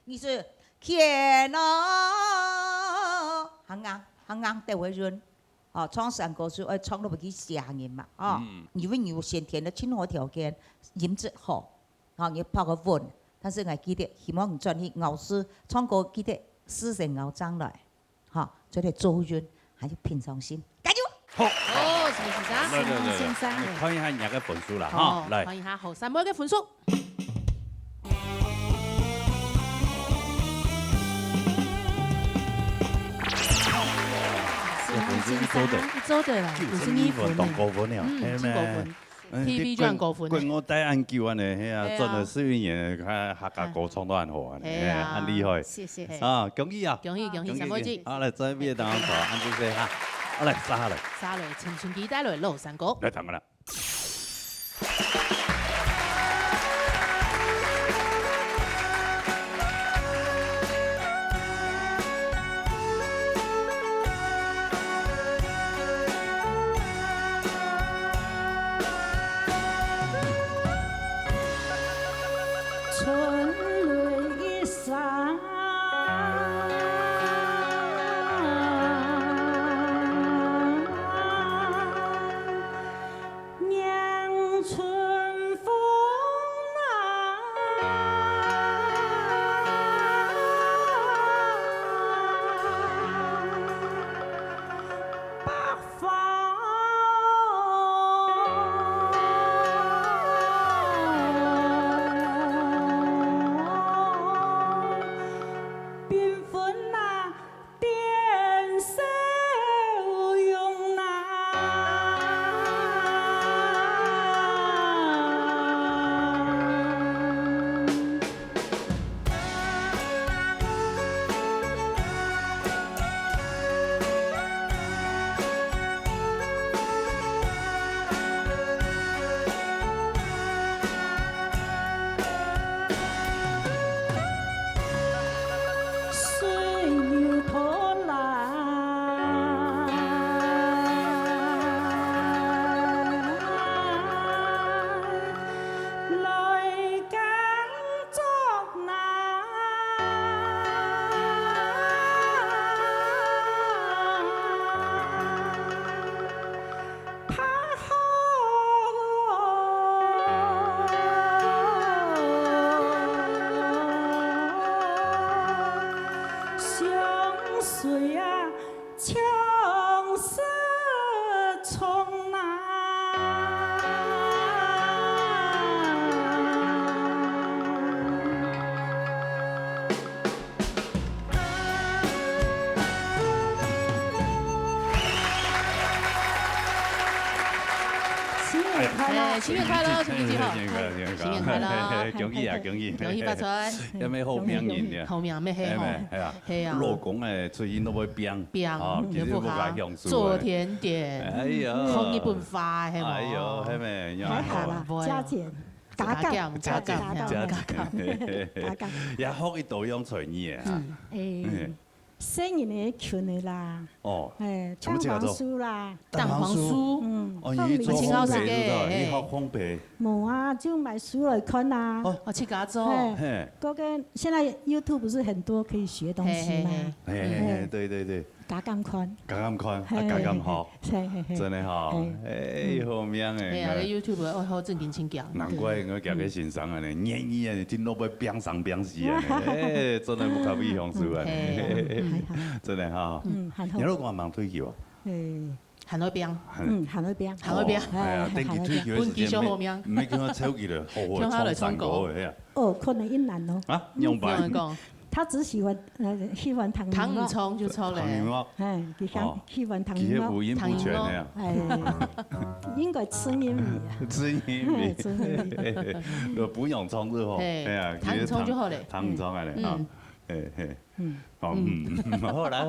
意思險啊，行硬得為潤，哦，唱山歌書愛唱到不去嚇人嘛，哦，因為你有先天的親和條件，音質好，哦，你拍個穩，但是我記得希望你專去咬詩唱歌記得思成咬章來，哈，做啲做潤，還有平常心，加油！好，什麼先生？先生，看一下人家嘅分數啦，哈，嚟，看一下後三位嘅分數。做對啦，52分，當高分了，係咩？TV 賺高分。我帶研究啊，係啊，真係4年嘅客家歌唱都很好啊，很厲害。謝謝。啊，恭喜啊！恭喜，三位姐。好嚟，再邊當場安住先嚇。好嚟，沙下嚟。沙嚟，青春期帶來老山歌。嚟聽㗎啦。快乐，新年快乐，春节好，新年快乐，新年快乐，恭喜啊，恭喜，恭喜发财，有咩好命人呢？好命咩好？係啊，係啊，老公誒，最近都會變，其實冇解用數。做甜點，哎呀，烘一盆花係嘛？哎呦，係咪？還好啦，加減。加減，加減，也學一道樣傳意啊！新年嘅群的啦，蛋黃酥啦，蛋黃酥，你做烘焙嘅，你學烘焙？冇啊，就買酥來看啊。我去加做。嗰個現在 YouTube 不是很多可以學東西嗎？對。加減寬，加減好，真係好，好命誒！係啊，你 YouTube 好正經請教。難怪我夾嘅先生啊，呢年紀啊，聽到要變上變死啊，真係冇靠邊向數啊，真係好。你老公係忙退休啊？行到邊？行到邊？行到邊？係啊，定期退休嘅時候，唔係叫我抽幾多，好好創三個嘅。哦，可能一難咯。啊，用白。他只喜歡糖糖唔衝就錯咧，佢喜歡糖魚。五音不全啊！應該吃玉米啊。吃玉米，不用衝就好。係啊，糖唔衝就好咧。糖唔衝係咧，好啦，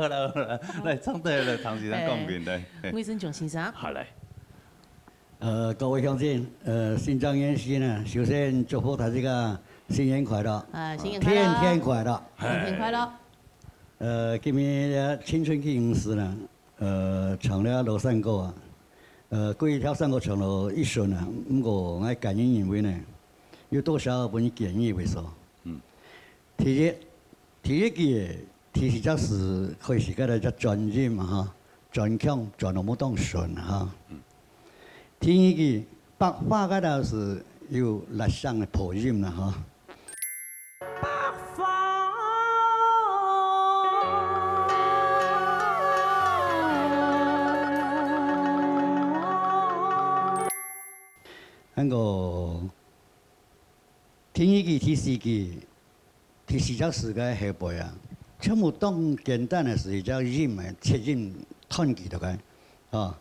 嚟唱對了，唐先生講邊對。魏生炯先生。好嚟。各位鄉親，新張元熙呢，首先祝福他這個新年快樂，新年快樂，天快樂，天快樂。今年青春期公司呢，唱了羅山歌啊，過去跳山歌唱了一順啊，不過我感恩認為呢，有多少本建議為說，第一句其實就是可以是個嚟只轉音嘛哈，轉腔轉到冇當順哈。第二句白話嗰度是有立上嘅破音啦哈。那個第一句、第四句、第四隻詞嘅下背啊，全部當簡單嘅是一隻音嘅切音吞記到嘅，啊。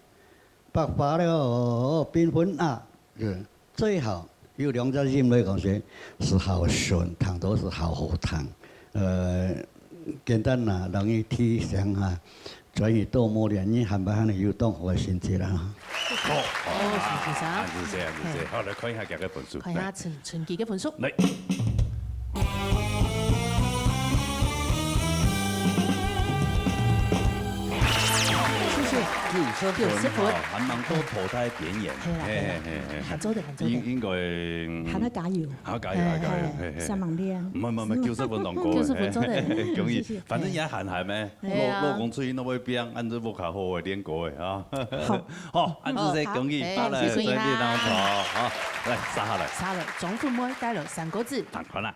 白發了繽紛啊，最好有兩隻音來講說是好順，彈都是好好彈。簡單啦，容易提升啊，轉移多磨練，你係咪係有動好嘅心情啦？好，謝謝。好，來看一下佢嘅分數。看一下陳記嘅分數。嚟。90分，還蠻多淘汰表演。下週的。應該。喊他加油。好加油，3萬點。唔係90分當過。90分真係。容易，反正也閒閒咩？老公出去都會變，按照冇較好嘅練過嘅啊。好，按照這恭喜發來，順利當頭。好，來殺下來。殺了，總父母帶了3個字。彈款啦。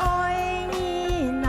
愛你那。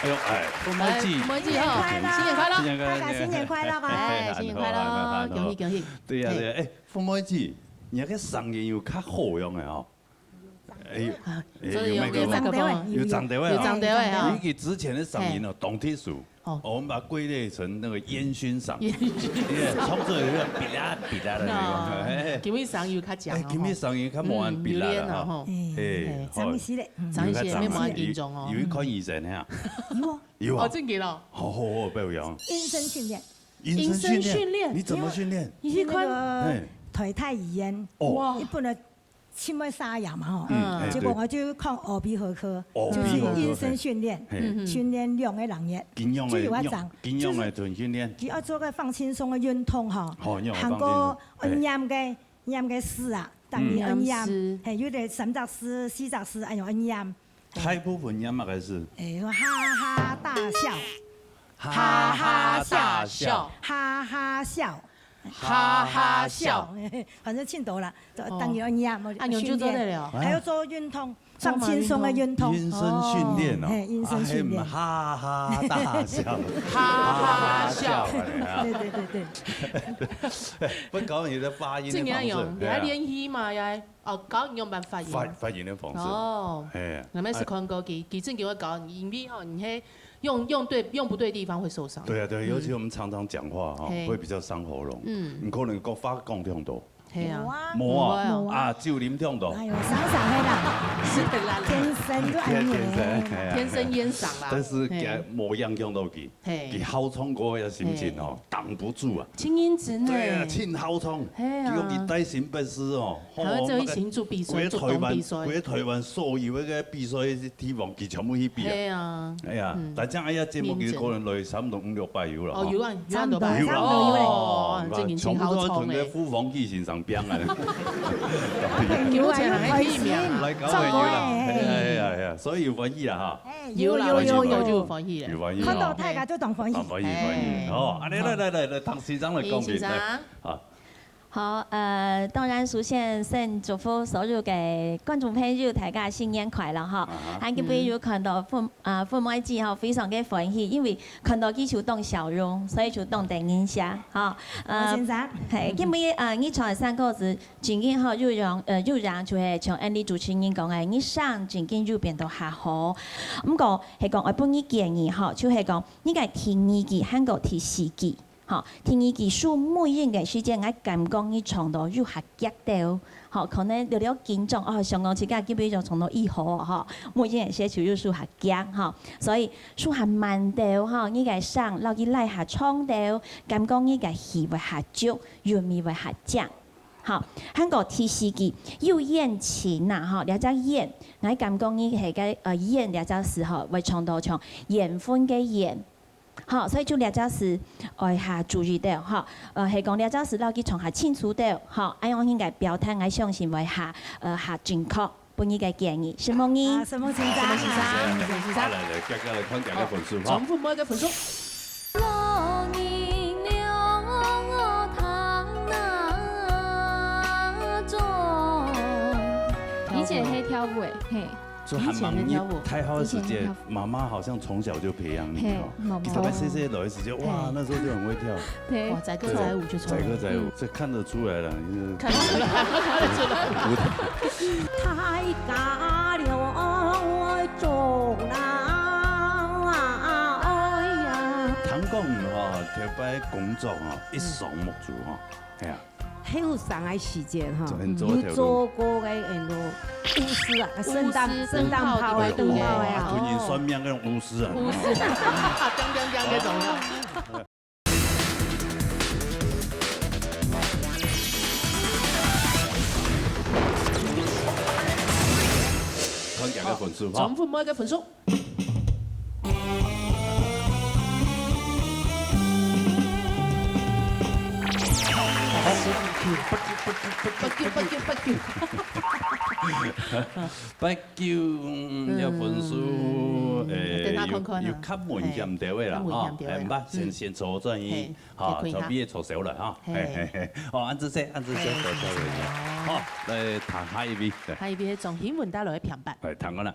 哎呦哎，父母节，父母节哦，新年快乐，新年快乐，大家新年快乐啊！哎，新年快乐，恭喜恭喜！对呀对呀，哎，父母节，你个送人有较好用的哦。哎呦，所以有麦克风，有长条的，有长条的啊。你给之前的赏银哦，董铁树。我们把它归类成那个烟熏赏，创作一个比拉的那个。今日赏有较强哦，今日赏有较无按比拉啦哈。哎，张医师嘞，张医师没无按严重哦。有一看医生哈，有啊，真嘅咯。好，不要样。阴身训练，阴身训练，你怎么训练？那个腿太严，哇，你不能。心脉沙哑嘛吼，结果我就看耳鼻喉科，就是阴身训练，训练两个人嘅，就有一种，就是训练，佢要做个放轻松的运动吼，行过按压嘅诗啊，等于按压，系有啲3只诗、4只诗，按用按压。大部分音乐是，哈哈大笑，哈哈大笑，哈哈笑。哈哈笑，反正庆祝了，当然一样，就做得了，还要做运动，放轻松的运动，阴身训练哦，阴身训练，哈哈大笑，哈哈笑，对，不搞你的发音的方式，你还练习嘛？也搞你用办法音，发音的方式，哦，那么是看过其实给我搞，因为吼你嘿。用不对地方会受伤。对啊对，尤其我们常常讲话哈，会比较伤喉咙。你可能个发讲痛到。系啊，冇啊，只有啉痛到。哎呦，伤的啦，是的啦，天生就安尼，天生烟嗓啦。但是佢冇影响到佢，佢好冲嗰個心情哦，擋不住啊。青因子呢？對啊，青好冲，結果佢帶心不思哦。佢做行做比賽，做動比賽。佢喺台灣所有嘅比賽地方，佢全部去比啊。係啊，係啊，但係哎呀，節目佢可能來差唔多500-600有啦。哦，有啊，差唔多吧。哦，最近青好冲嘅。副防機線上邊啊。有啊，可以面，嚟搞嘅要啦，係啊，所以要歡喜啦嚇。有就歡喜嘅。歡喜。看到大家就當歡喜。歡喜。好，啊，嚟，唐市長嚟講嘅。啊。好，當然首先先祝福所有嘅觀眾朋友，大家新年快樂哈！喺今日有看到父母節哈，非常嘅歡喜，因為看到佢就當笑容，所以就當第印象哈。先生，係今日你從3個字，真緊哈，又讓就係像安利主持人講嘅，你上真緊就變到下好。咁講係講我幫你建議哈，就係講你嘅聽耳機，韓國聽視機。好，聽耳技術每一個時間，我感覺你唱到又係激到，好可能了了緊張哦，上個時間基本上唱到1號哈，每一個些就又數係激哈，所以數係慢到哈，你個聲落去來下唱到，感覺你個氣會下足，韻味會下降。好，韓國聽視機要演前呐哈，兩隻演，我感覺你係個演兩隻時候會唱到唱緣分嘅緣。好，所以就兩隻是愛下注意到，哈，係講兩隻是攞去從下清楚到，哈，按樣應該表態，我相信會下正確，本意嘅建議，什麼呢？什麼先生？嚟，家嚟看家嘅分數，重複每個分數。以前係跳舞誒，嘿。就還蠻太好的時間，媽媽好像從小就培養你哦。大概細細的時間，哇，那時候就很會跳。對，哇，載歌載舞就出來。載歌載舞，這看得出來了。看得出來，看得出來。太假了，做啦，哎呀！唐講哈，特別工作哈，一雙木做哈，係啊。喺有上嘅時間哈，有做過嘅很多巫師啊，聖誕炮嘅燈泡嘅啊，團員算命嗰種巫師啊，巫師，講嗰種啊。看幾個分數，重複每個分數。不叫有分數，要給門險掉嘅啦，唔怕，先坐轉移，嚇，就別坐少啦，嚇，哦，按住先，多謝你，好，嚟彈下一邊，下一邊係從新聞帶來嘅片段，係彈過啦，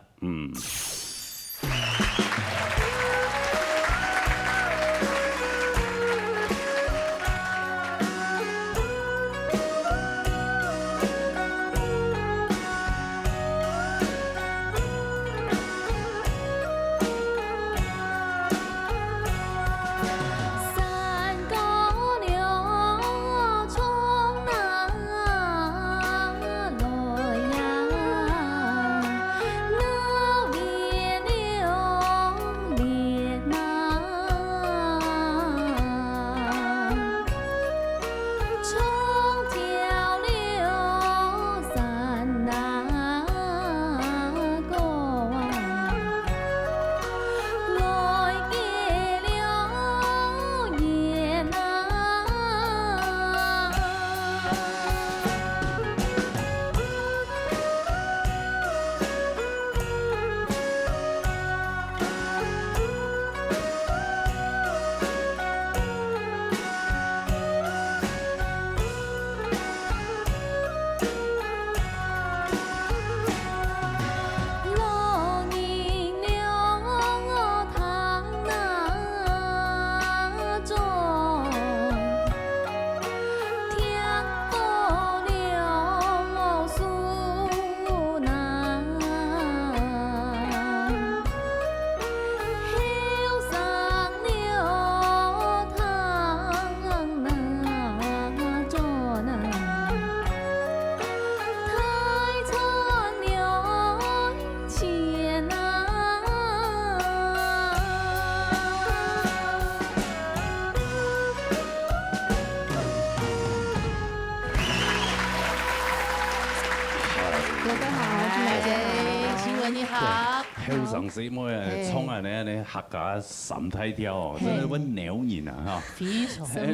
文你好。後生時麼衝啊你客家神態跳哦，真係温鳥人啊哈。非常非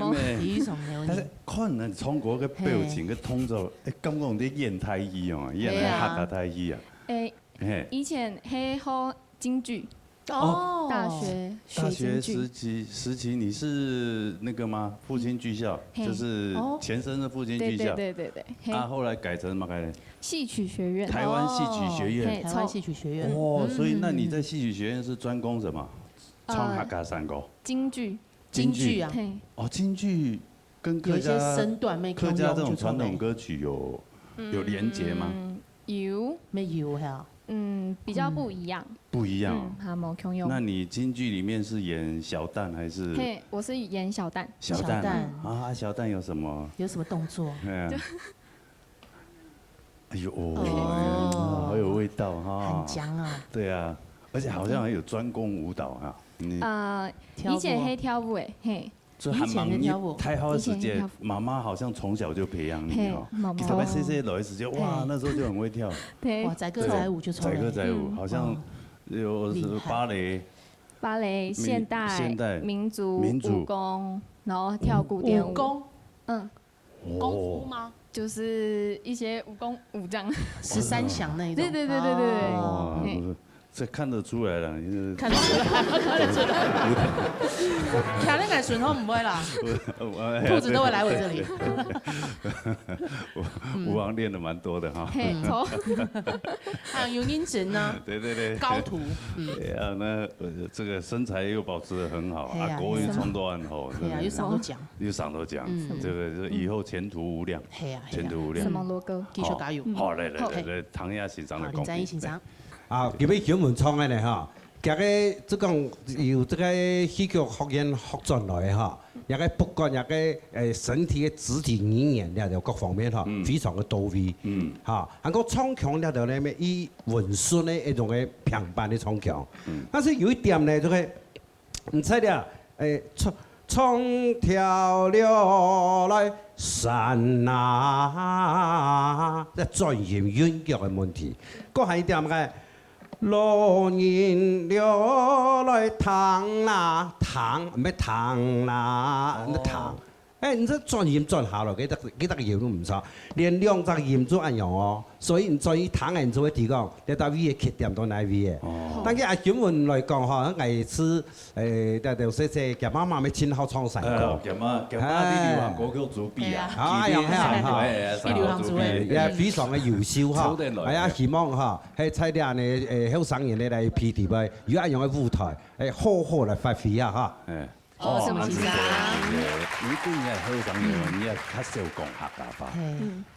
常鳥人。但是看人中國嘅表情嘅動作，感覺啲演太醫哦，演係客家太醫啊。以前係學京劇。哦，大學時期你是那個嗎？復興劇校，就是前身是復興劇校。對。啊，後來改成什麼改的？戲曲學院。台灣戲曲學院。台灣戲曲學院。哦，所以那你在戲曲學院是專攻什麼？唱客家山歌。京劇。京劇啊。哦，京劇跟客家客家這種傳統歌曲有連結嗎？有。沒有呀？比較不一樣。不一樣。那你京劇裡面是演小旦還是？嘿，我是演小旦。小旦啊，小旦有什麼？有什麼動作？哎呦，好有味道哈。很僵啊。對啊，而且好像還有專攻舞蹈哈。以前係跳舞誒，嘿。所以還蠻太好的時間，媽媽好像從小就培養你哦。特別細來的時間，哇，那時候就很會跳。哇，載歌載舞就從。載歌載舞，好像有芭蕾、現代、民族、武功，然後跳古典舞。武功？功夫嗎？就是一些武功武將。13祥那一種。對。這看得出來了，看得出來。看那個順後唔會啦，兔子都會來我這裡。吳王練得蠻多的哈。還有英神呢？對。高徒。對啊，那這個身材又保持得很好，啊，國語唱都很好。對啊，又上都講。這個以後前途無量。前途無量。什麼羅哥？繼續加油。好，來，唐亞欣賞的講。欣賞。啊，今日曉文創嘅咧嚇，今日即講由這個戲劇學院學進來嚇，一個不管一個身體嘅肢體語言咧，就各方面嚇非常嘅到位嚇。韓國唱腔咧就咧咩以文順嘅一種嘅平板嘅唱腔，但是有一點咧就係唔知咧唱跳了來山啊，即係專業韻腳嘅問題，嗰係一點嘅。落人了來糖啦，糖咩糖啦，那糖，你這轉音轉下落，幾得個音都唔錯，連兩隻音都一樣哦，所以你轉一糖嘅就會提講，你到位嘅缺點到哪位嘅。但係阿景文來講嚇，藝師就是夾媽媽咪親口唱山歌，夾媽啲流行歌曲主編啊，啲流行主編，非常嘅優秀嚇，係啊，希望嚇喺彩電嘅後生人咧嚟批地位，有一樣嘅舞台，好好嚟發揮啊嚇。什麼意思啊？你對人後生人，你要較少講客家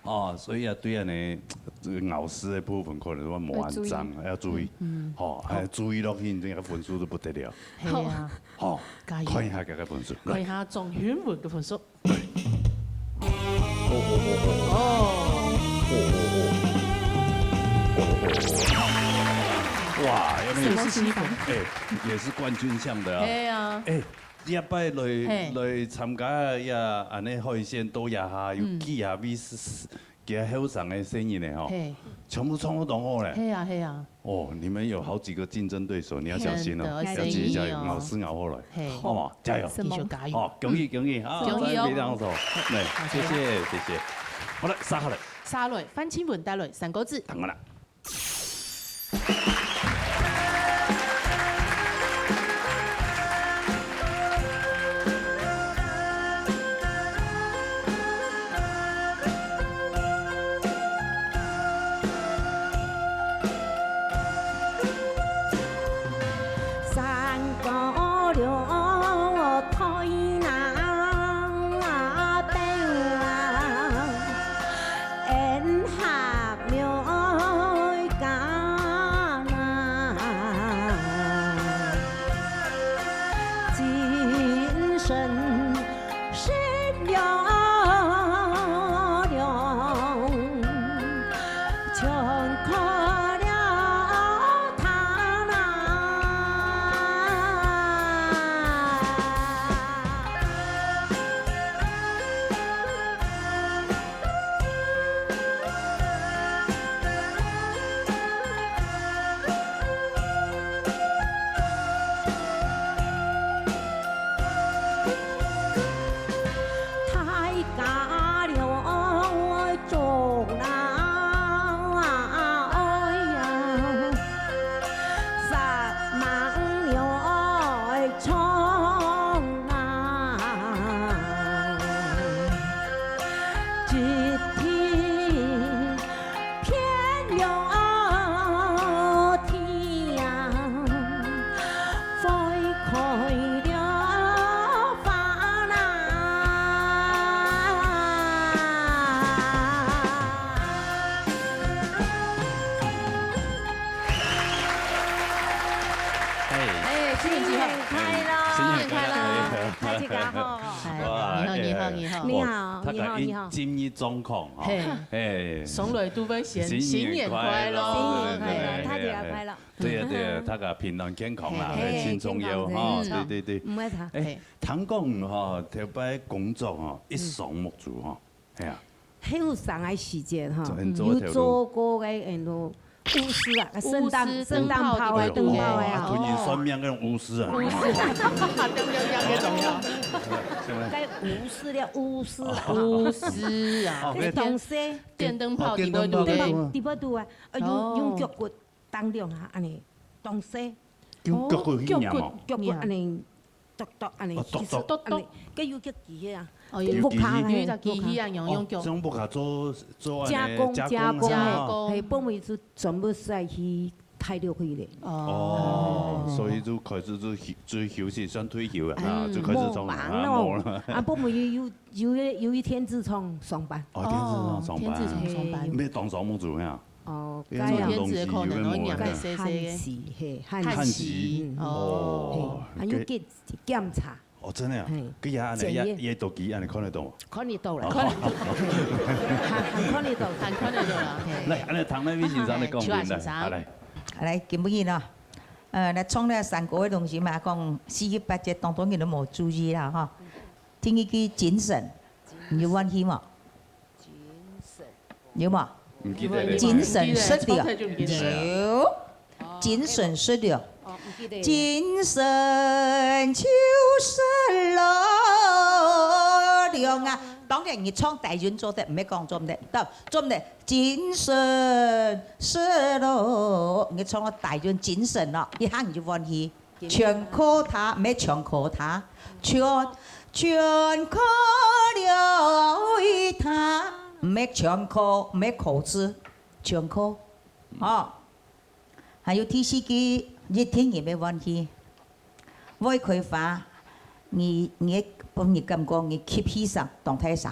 話，所以啊對人哋咬絲嘅部分可能話冇安裝，要注意，注意落去，你個分數都不得了。係啊，看一下佢嘅分數，看一下莊顯文嘅分數。哇，有沒有？也是冠軍項的啊。係啊。一擺來參加呀，安尼海鮮都也下有幾下比幾後生嘅聲音咧吼，全部唱得都好咧。係啊。哦，你們有好幾個競爭對手，你要小心哦，要自己加油，咬死咬好來，好嘛？加油！繼續加油！好，恭喜啊！恭喜哦！非常好，嚟，謝謝。好啦，沙下嚟。沙來，翻青文帶來3個字。等我啦。新年快乐，新年快乐，大家好，你好，你好，今日状况哈，送来都要先新年快乐，大家快乐。对啊，大家平安健康啦，心中有哈，对。唔爱他。听讲哈，头摆工作哈，一上木做哈，系啊。很有上嘅時間哈，有做過嘅很多巫師啊，聖誕炮嘅燈泡嘅啊，突然算命嗰種巫師啊，巫師啊，啲東西電燈泡啲不度啊，用腳骨當中啊，安尼東西，用腳骨去念哦，腳骨安尼篤安尼，篤，跟有腳機啊。木卡嘅，就機器啊，用腳。將木卡做加工，係幫佢做全部曬去太掉去咧。所以就開始就休息，算退休啊，就開始從冇啦。啊，幫佢有一天痔瘡上班。天痔瘡上班。咩當上冇做咩啊？天痔可能會染嘅細細嘅。汗疾。還有檢查。哦，真的啊！佢也讀機，你看得到嗎？看得到啦，看得到啦。嚟，你唐那邊先生你講邊嚟？嚟，見唔見啊？你創呢三個嘅東西嘛，講4月8節當中你都冇注意啦，嚇。聽一句精神，有關係嘛？有嘛？唔記得。精神失了，有。精神失了。精神就是力量啊！當然，你唱大韻做得唔係講做唔得，做唔得。精神是力，你唱個大韻精神咯，一下你就歡喜。全靠他，唔係全靠他，全靠了他，唔係全靠，唔係口字，全靠。哦，還有第四句。一聽也沒問題，我開發，你幫你咁講，你 keep 起上動態上，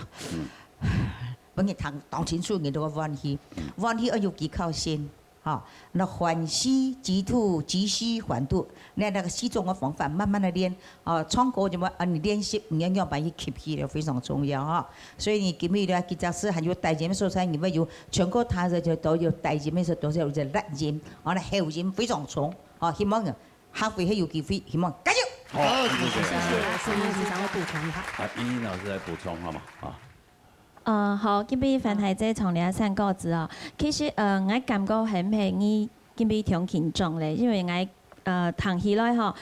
幫你講清楚你都個問題要有幾靠先，嚇，那還息積土積蓄還土，你那個四種嘅方法慢慢地練，唱歌就麼，你練習你要把它 keep 起來非常重要嚇，所以你今日咧，其實是還有大節目所在，你們有全國他的就都有大節目所都是有隻辣音，我哋後音非常重。希望下回還有機會，希望加油！好，謝謝市長嘅補充一下。依老師來補充好嘛？好，今日范太姐從你三個字啊，其實我感覺係唔係你今日挺緊張咧，因為我談起來嗬。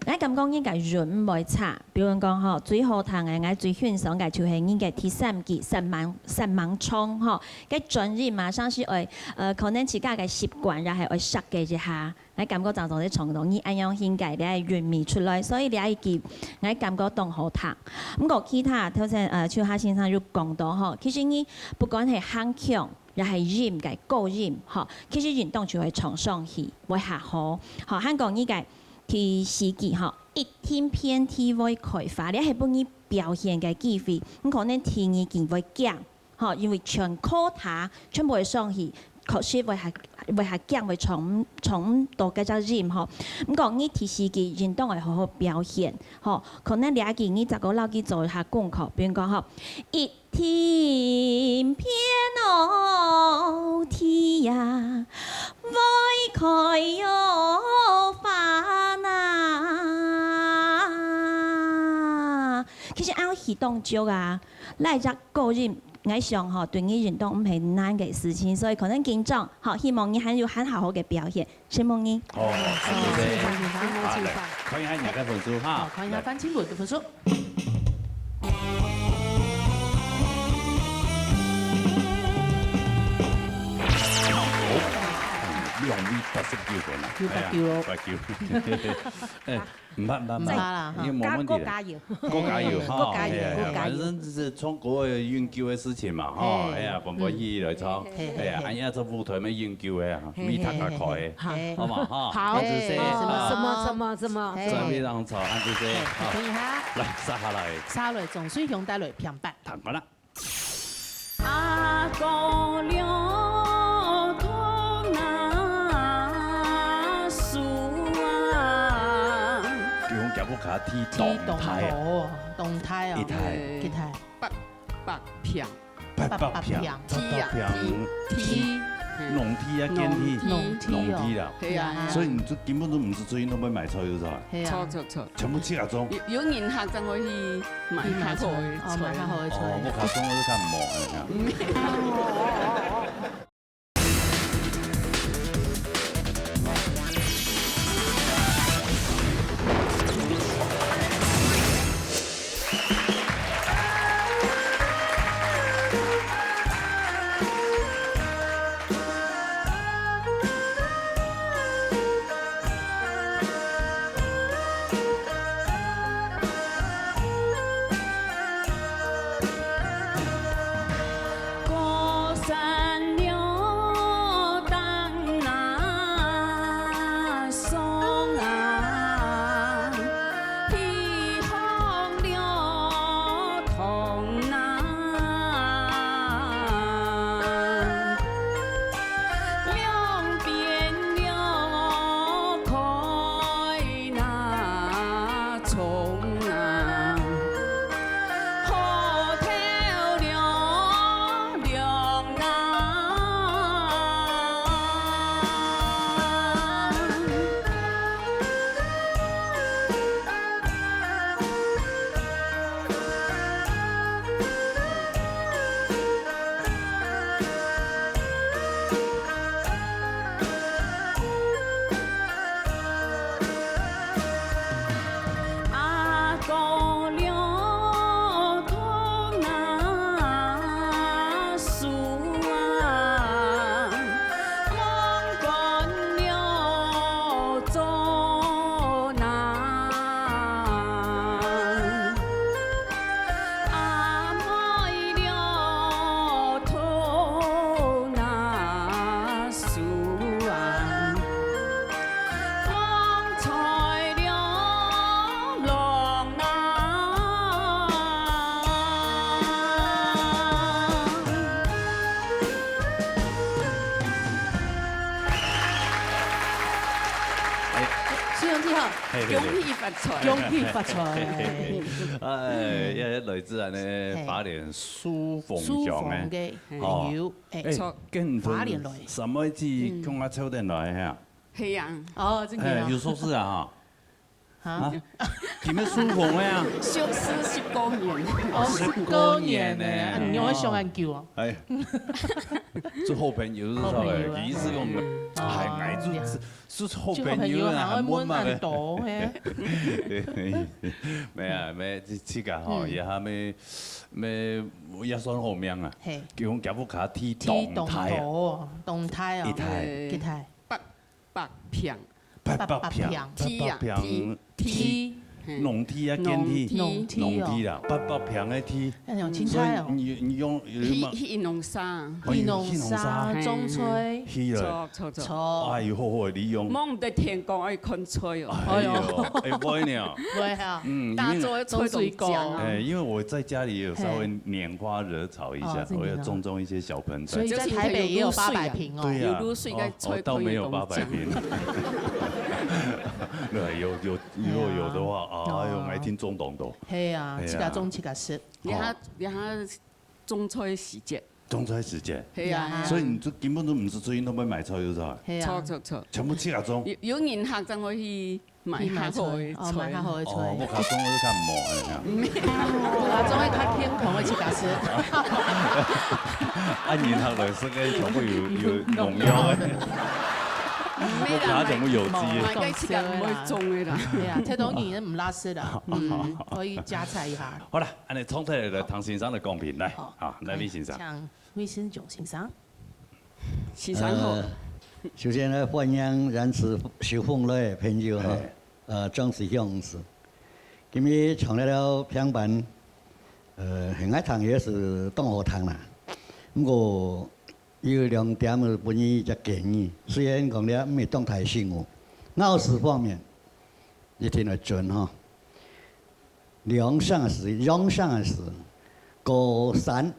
我感覺應該人唔會差，比如講嗬，最好談嘅我最欣賞嘅就係應該第三季神盲衝嗬，嘅專業馬上是會可能自家嘅習慣，也係會設計一下。我感覺就從啲衝動，你按樣應該你係圓面出來，所以你係記，我感覺當好談。咁個其他頭先邱夏先生有講到嗬，其實你不管係喊強，又係音嘅高音嗬，其實運動就會衝上去，會下好。嗬，香港依個。第四季嗬，一天偏題會開發，你係幫你表現嘅機會，咁可能第二件會驚，嗬，因為全靠他全部會上去，確實會係驚會重到嗰隻音嗬。咁講你第四季運動係好好表現，嗬，可能你件你就個撈機做下功課，比如講嗬，一天偏題呀，會開有花呐。其實按運動足啊，來隻個人我想嗬，對你運動唔係難嘅事情，所以可能緊張，好希望你還有很好嘅表現，希望你。好，謝謝。來，看一下你嘅分數哈。看一下范清文嘅分數。289分啦，289咯，唔怕，因為冇問題啦，加油，反正就是從嗰個研究嘅事情嘛，嗬，哎呀，幫伊來創，哎呀，哎呀，做舞台咩研究嘅，咪讀下開，好嘛，哈，好，什麼，準備讓坐，按住先，可以哈，來，殺下來，殺來總水向帶來平白，彈過啦。阿哥倆。它踢动态啊，动态哦，一态，北平，北平，踢，弄踢啊，建踢，弄踢啦，係啊，所以你就根本都唔是最近都要買菜有啥？錯，全部7種。有人客就可以買下好嘅菜，買下好嘅菜。哦，我卡中我都看唔望。恭喜發財，恭喜發財。哎，一來自然呢，花蓮蘇鳳祥嘅，哦，錯，花蓮來，什麼字講下秋天來嚇？係啊，哦，真嘅，有說是啊哈，啊，點樣蘇鳳嘅呀？消失10多年，哦，10多年呢，你用上眼叫啊？係，做好朋友是sao嘅？意思講係捱住做好朋友啊，很悶嘛嘅。咩啊咩？這個吼也係咩也算好名啊。叫講夾不卡踢動態啊，動態啊，幾態？北平，北平，踢。農梯啊，建梯，農梯啦，北平嘅梯。用青菜哦。你用去農沙，種菜。錯。哎呦，好好利用。望唔到天光可以看菜哦。哎呦，哎，不會呢。不會啊。大做菜都講。哎，因為我在家裡有稍微拈花惹草一下，我要種一些小盆栽。所以在台北也有800坪哦。對呀。我倒沒有800坪。對，如果有的話，哎呦，愛聽中東多。係啊，自家種自家食。你下種菜時節。種菜時節。係啊。所以你就根本都唔是最近都要買菜，有啥？錯。全部7種。有人客就可以買下好嘅菜。買下好嘅菜。我卡種我都看唔望啊。種係較天空嘅自家食。人客來食嘅全部有農藥嘅。我打全部有機嘅，買雞翅唔會種嘅啦。係啊，睇到人唔拉絲啦，可以加菜一下。好啦，我哋從頭嚟唐先生嘅講評嚟，來魏先生。請魏先生。先生好。首先呢，歡迎仁慈小鳳來朋友哈，張世雄是，今日創立了平板，現在堂也是東河堂啦，不過。有2點是本意只建議，雖然講了唔係動態新聞，鬧事方面一定要準哈。良善的事，高山，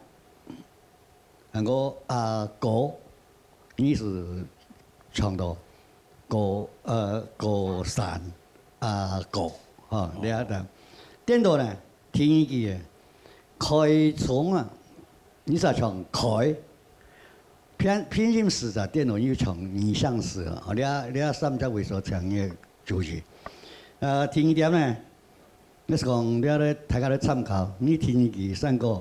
那個高，你是唱到高山高，吼，了解。电脑呢，听一句的，开从啊，你是从开。偏心时啊，电脑要从逆向时啊，你三只位所长嘅注意。听一点呢，你是讲你咧大家咧参考，你听一句三个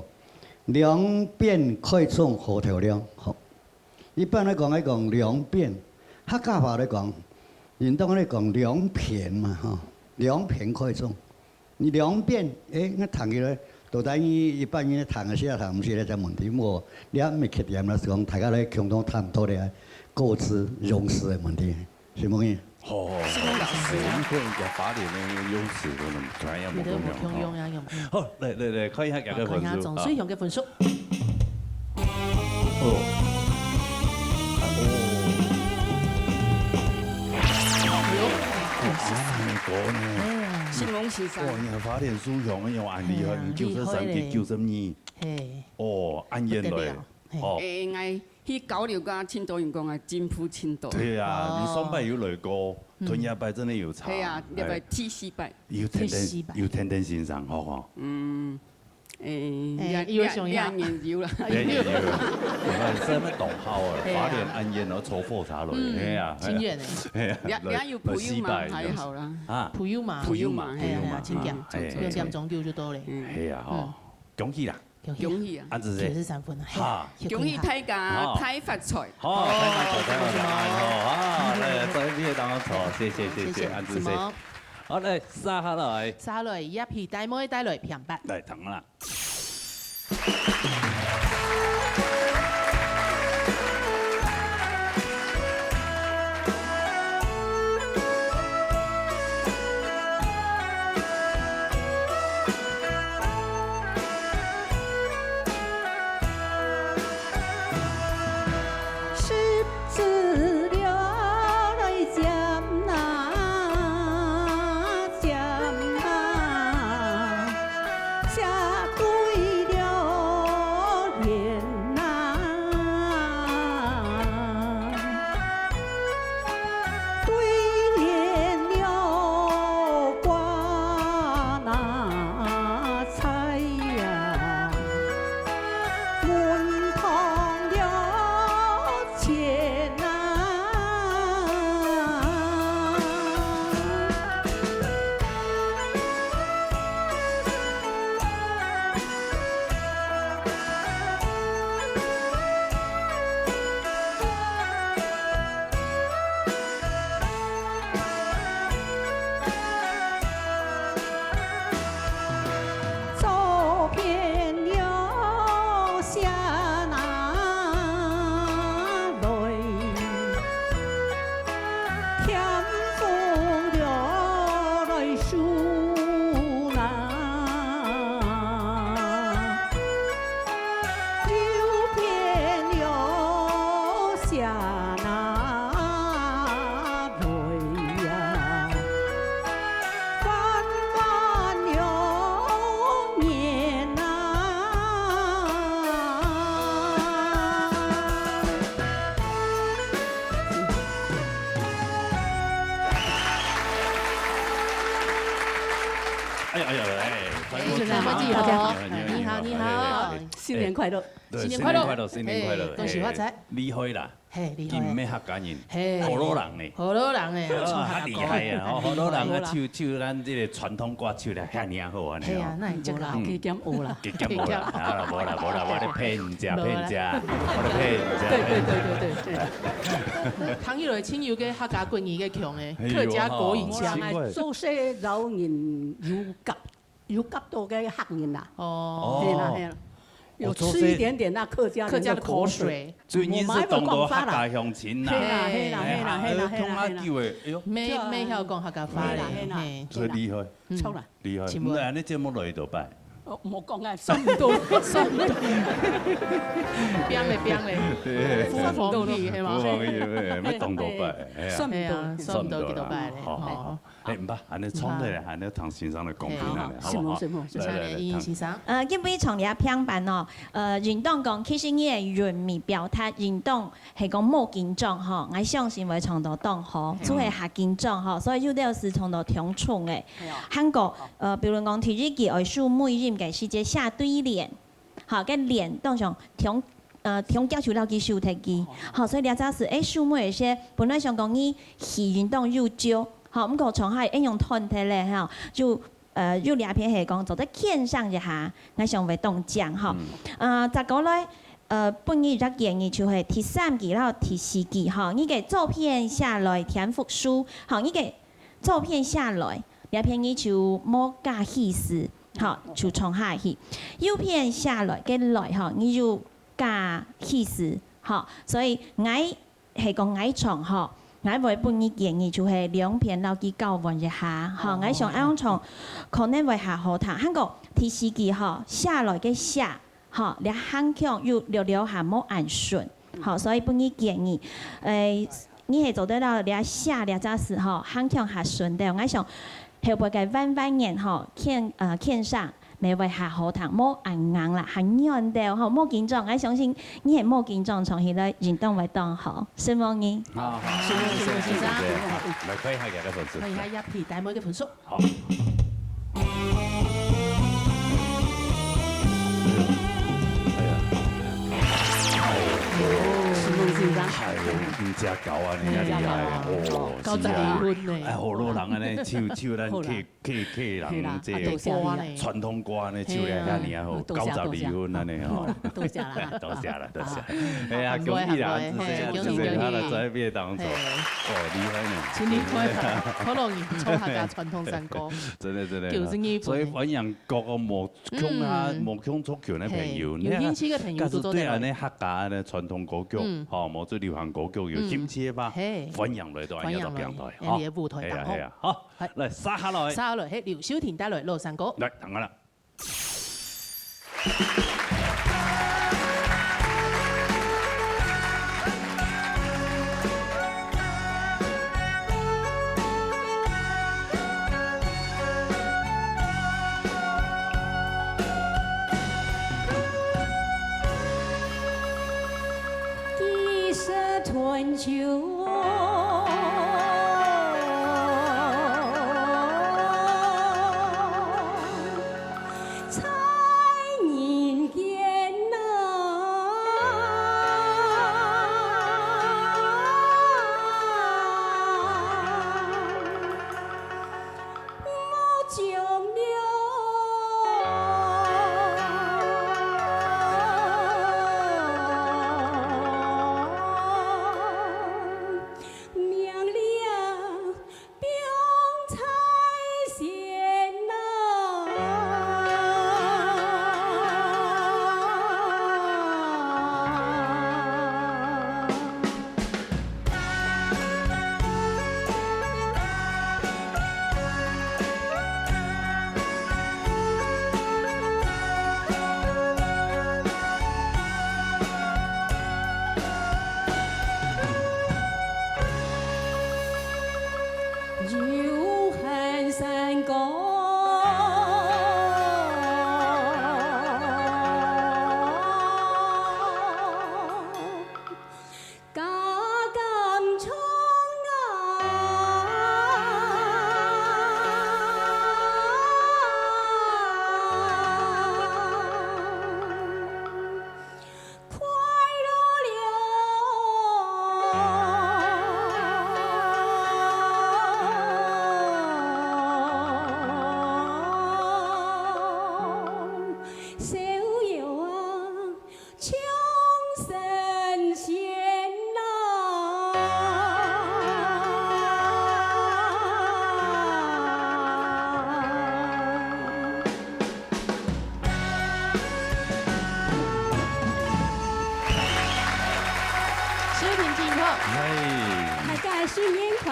两边开创好调量，好。一般来讲两边，客家话来讲，运动咧讲两片嘛，吼，两片开创。你两边，我弹起来。到底一般人谈嘅时候，谈唔是咧只问题，我你还没缺点啦，是讲大家咧共同探讨咧各自用词嘅问题，是冇嘢。哦，你可以讲法律嘅用词可能专业冇咁用。好，嚟，看一下佢嘅分數。看下總水用嘅分數。新隆市场。哇，你法典书用用按厉害，93至92。哦，按严嘞。哦。我去交流個青島員講係進步青島。對啊，你上拜有來過，吞一拜真係有差。係啊，入嚟T四拜。有天天欣賞，好好。嗯。2年有啦。2年有。我使乜動效啊？法典按嚴然後搓火茶來，係啊。清遠係啊。也要培養嘛，還好啦。啊。培養嘛。係啊，清點，6點鐘叫就到咧。係啊，嗬，恭喜啦！恭喜啊！安子姐，93分啊！恭喜大家太發財！好，太發財！好，嚟，所以呢個當我錯，謝謝安子姐。好嚟，沙下來。沙來一皮大妹帶來平白。嚟等啦。你好，新年快樂，新年快樂，新年快樂，恭喜發財，厲害啦，見咩客家人，好多人呢，好多人呢，好厲害啊，好多人啊，唱咱這個傳統歌唱得遐爾好啊，係啊，那係真啦，幾點學啦，幾點學啦，啊，無啦，我哋騙人家，對。唐以來請要嘅客家國語嘅強嘅，客家國語強，做些老人有夾到嘅客人啦，係啦，有吃一點點那客家的口水，最近是當到客家鄉親啦，係啦，通下叫誒，哎呦，咩曉講客家話咧，最厲害，錯啦，厲害，咁你節目來到拜。莫讲啊，算唔到，算唔到，变嘞变嘞，算唔到咯，係嘛？咩動到拜？算唔到，算唔到幾多拜咧？好，唔怕，安尼衝嚟，安尼唐先生嚟講俾咱，好唔好？來，英英先生。基本從你嘅評判哦，運動講其實你嘅人民表達運動係講冇緊張吼，我相信會從到當好，只係下緊張吼，所以有啲是從到聽從嘅。韓國比如講體育嘅藝術每日嘅時節下對聯，好，個聯當上聽教授了去收睇機，好，所以了解是數每些本來想講你係運動又少，好，咁個從係應用團體咧，吼，就有兩篇係講做得線上一下，我想會動獎吼，再講咧。本日嘅建議就係第3期到第4期，吼，你嘅照片下來填復書，吼，你嘅照片下來，兩篇你就冇加意思，吼，就從下去。右片下來嘅來，吼，你就加意思，吼，所以我係講我從，吼，我會本日建議就係2篇留去交換一下，吼，我想按從可能會下好睇，韓國第4期，吼，下來嘅下。好，你喊腔又留下冇按順，好，所以本日建議，你係做得到你下你陣時候喊腔下順的，我想後背嘅彎言吼，線上你會下好睇，冇按硬啦，很軟的，吼，冇緊張，我相信你係冇緊張，從起來運動會當好，希望你。好，謝謝先生。來睇下嘅分數。睇下一皮大妹嘅分數。好。係，唔只狗啊，你啊厲害哦，夠十二分咧。好多人啊咧，唱咱客人即傳統歌咧，唱嚟遐爾好，92分啊你吼。多謝啦，多謝啦，多謝。哎呀，恭喜啦，就是他的在別當中，哦，厲害呢。請你可能唱下嘅傳統山歌。真的。就是呢，所以歡迎各個木腔啊、木腔足球嘅朋友，有興趣嘅朋友都做得到。對啊，呢客家咧傳統歌曲，吼，冇做流行歌曲有興趣嘅話，歡迎來到呢個平台，你嘅舞台當好，好，嚟撒下來，撒下來，係劉小田帶來《落山歌》。嚟，等我啦。春秋。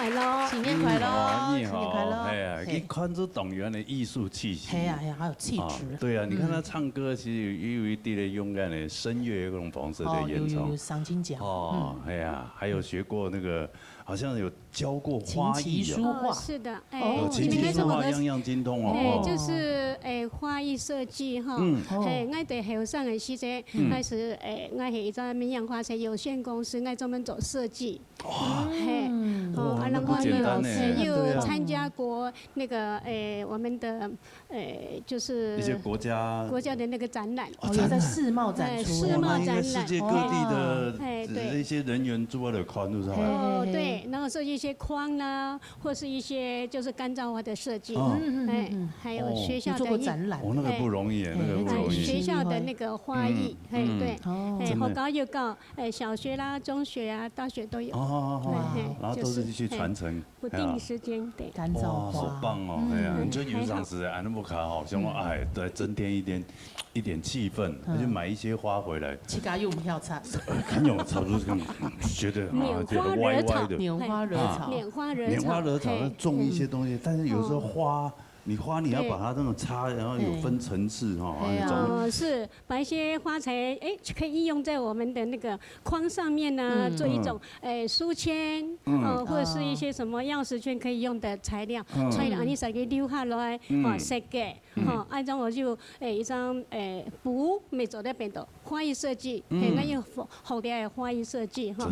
快乐，新年快乐，新年快乐。哎呀，你看出动员的艺术气息。哎呀，还有气质。对啊，你看他唱歌，其实也有一定的勇敢的声乐那种方式的演唱。有赏金奖。哦，哎呀，还有学过那个，好像有教过花艺书是的，琴棋书画样样精通哦。就是花艺设计哈，我哋后生的时阵，开始我系一个闽阳花材有限公司，我专门做设计。哇，然后呢，又参加过那个我们的就是一些国家的那个展览，有在世贸展出，世贸展览，世界各地的一些人员做的刊物上来。哦，对，然后设计一些框啦，或是一些就是干燥花的设计，还有学校的做过展览，那个不容易，那个不容易。学校的那个花艺，对，好高又高，小学啦、中学啊、大学都有。然后都是去传承，不定时间对。干燥花，好棒哦！哎呀，你就有上时安那么卡好，像我对，增添一点气氛，那就买一些花回来。去家用票菜，看有炒出这个，觉得歪歪的。拈花惹草，拈花惹草，种一些东西，但是有时候花你要把它那种插，然后有分层次哈。是把一些花材可以应用在我们的那个框上面呢，做一种书签，或者是一些什么钥匙圈可以用的材料，材料你使佢留下来，设计，按照我就一张布没做在边度，花艺设计，那用好的花艺设计哈，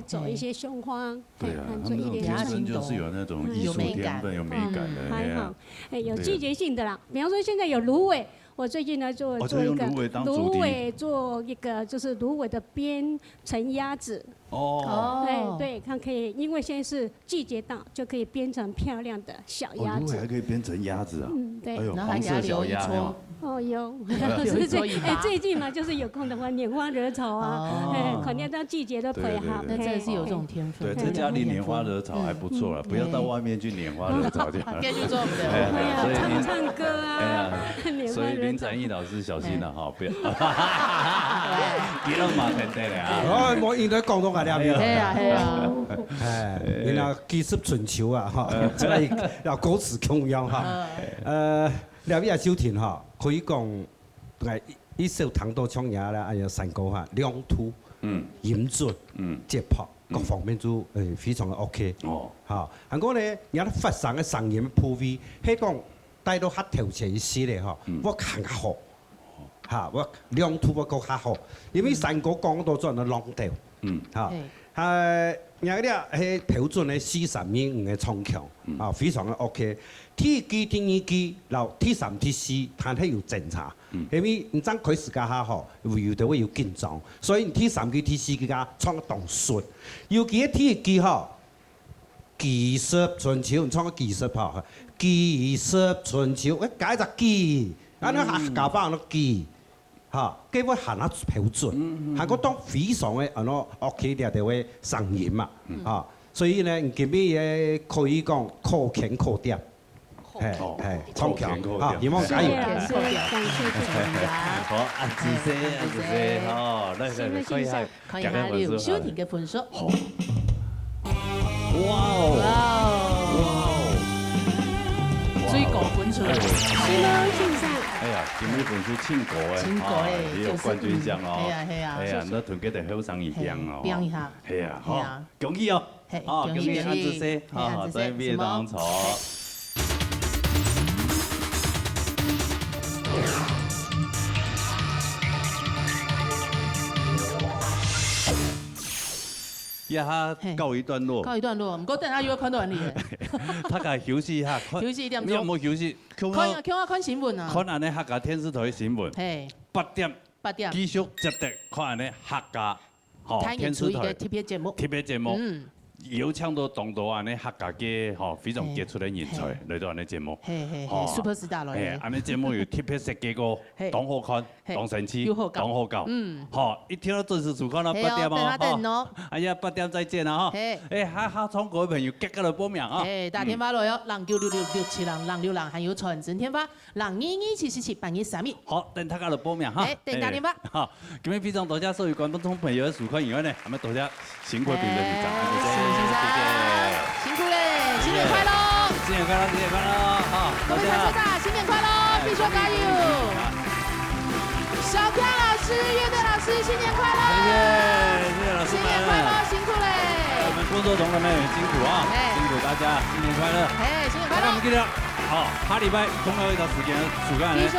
做一些胸花，对啊，他们这种天生就是有那种艺术天分，有美感的，还好。有季节性的啦，比方说现在有芦苇，我最近呢做一个芦苇做一个就是芦苇的编成鸭子。对，看可以，因为现在是季节到，就可以编成漂亮的小鸭子。芦苇还可以编成鸭子啊？对。然后还给它留一撮。有。最近嘛，就是有空的话，拈花惹草啊，肯定到季节都配合。那真的是有这种天分。对，在家里拈花惹草还不错了，不要到外面去拈花惹草就好了。就做不了。所以唱歌啊。所以林展毅老师小心了哈，不要。别让马腾对了啊。我应该广东话了了。系啊系啊。然后技术纯熟啊哈，即係又歌詞共樣哈。廖邊小田哈，可以講係一首唐多唱嘢啦，哎呀山歌哈，亮突，嚴準，節拍各方面都非常嘅 OK。嚇，韓國咧有啲佛山嘅聲音鋪位，係講帶到黑條斜絲咧嗬，我行下學，嚇我亮突我講下學，因為山歌講到咗係浪調，嚇。有啲係標準嘅43.5嘅唱腔，非常嘅 OK。第2季、第2季，然後第3、第4，但係要檢查，因為唔爭佢時間下嗬，有啲會要緊張，所以第3季、第4季嘅唱得當順。尤其係第1季嗬，技術春秋，唱個技術嚇，技術春秋，解隻技，啊你學教班個技。嚇，基本行得標準，韓國當非常嘅OK 啲嘅會聲音嘛，所以咧，佢咩嘢可以講可圈可點，係唱強嚇，希望加油。好，阿子姐，好，來可以下，可以下廖小田嘅分數。好。哇！最高分數。是嗎？先生。哎呀，今日本書慶國誒，也有冠軍獎哦。係啊，哎呀，那團結得好生意贏哦。贏一下。係啊，好，恭喜哦。恭喜安子姐，好，在邊當坐。一下告一段落。告一段落，唔該，等下要看到你。大家休息一下。休息1點鐘。你有冇休息？看新聞啊。看安尼客家電視台嘅新聞。係。8點。繼續接着看安尼客家，電視台嘅特別節目。特別節目。有請到當到安尼客家嘅非常傑出嘅人才嚟到安尼節目。係 super star 來嘅。安尼節目有特別設計過，當好看，當神奇，當好教。一聽到準時收看啦，8點哦。哎呀，8點再見啦哈。好唱歌嘅朋友，記得嚟報名啊。打電話來哦，096667人還有傳真電話0227478131。好，等大家嚟報名哈。等打電話。好，今日非常多謝所有觀眾朋友嘅收看以外呢，咁啊多謝辛苦評論員，謝謝，辛苦咧。年快乐！新年快乐，新年快乐！好，各位台车长，新年快乐，必说加油！小跳老师、乐队老师，新年快乐！谢谢老师们，新年快乐，辛苦嘞！我们工作同仁们也辛苦啊，辛苦大家，新年快乐！哎，新年快乐！我们記得，下禮拜總有一段時間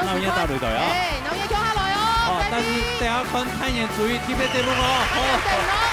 鬧嘢到嚟台啊！哎，鬧嘢講下來哦！但是大家看太陽主義特別節目哦。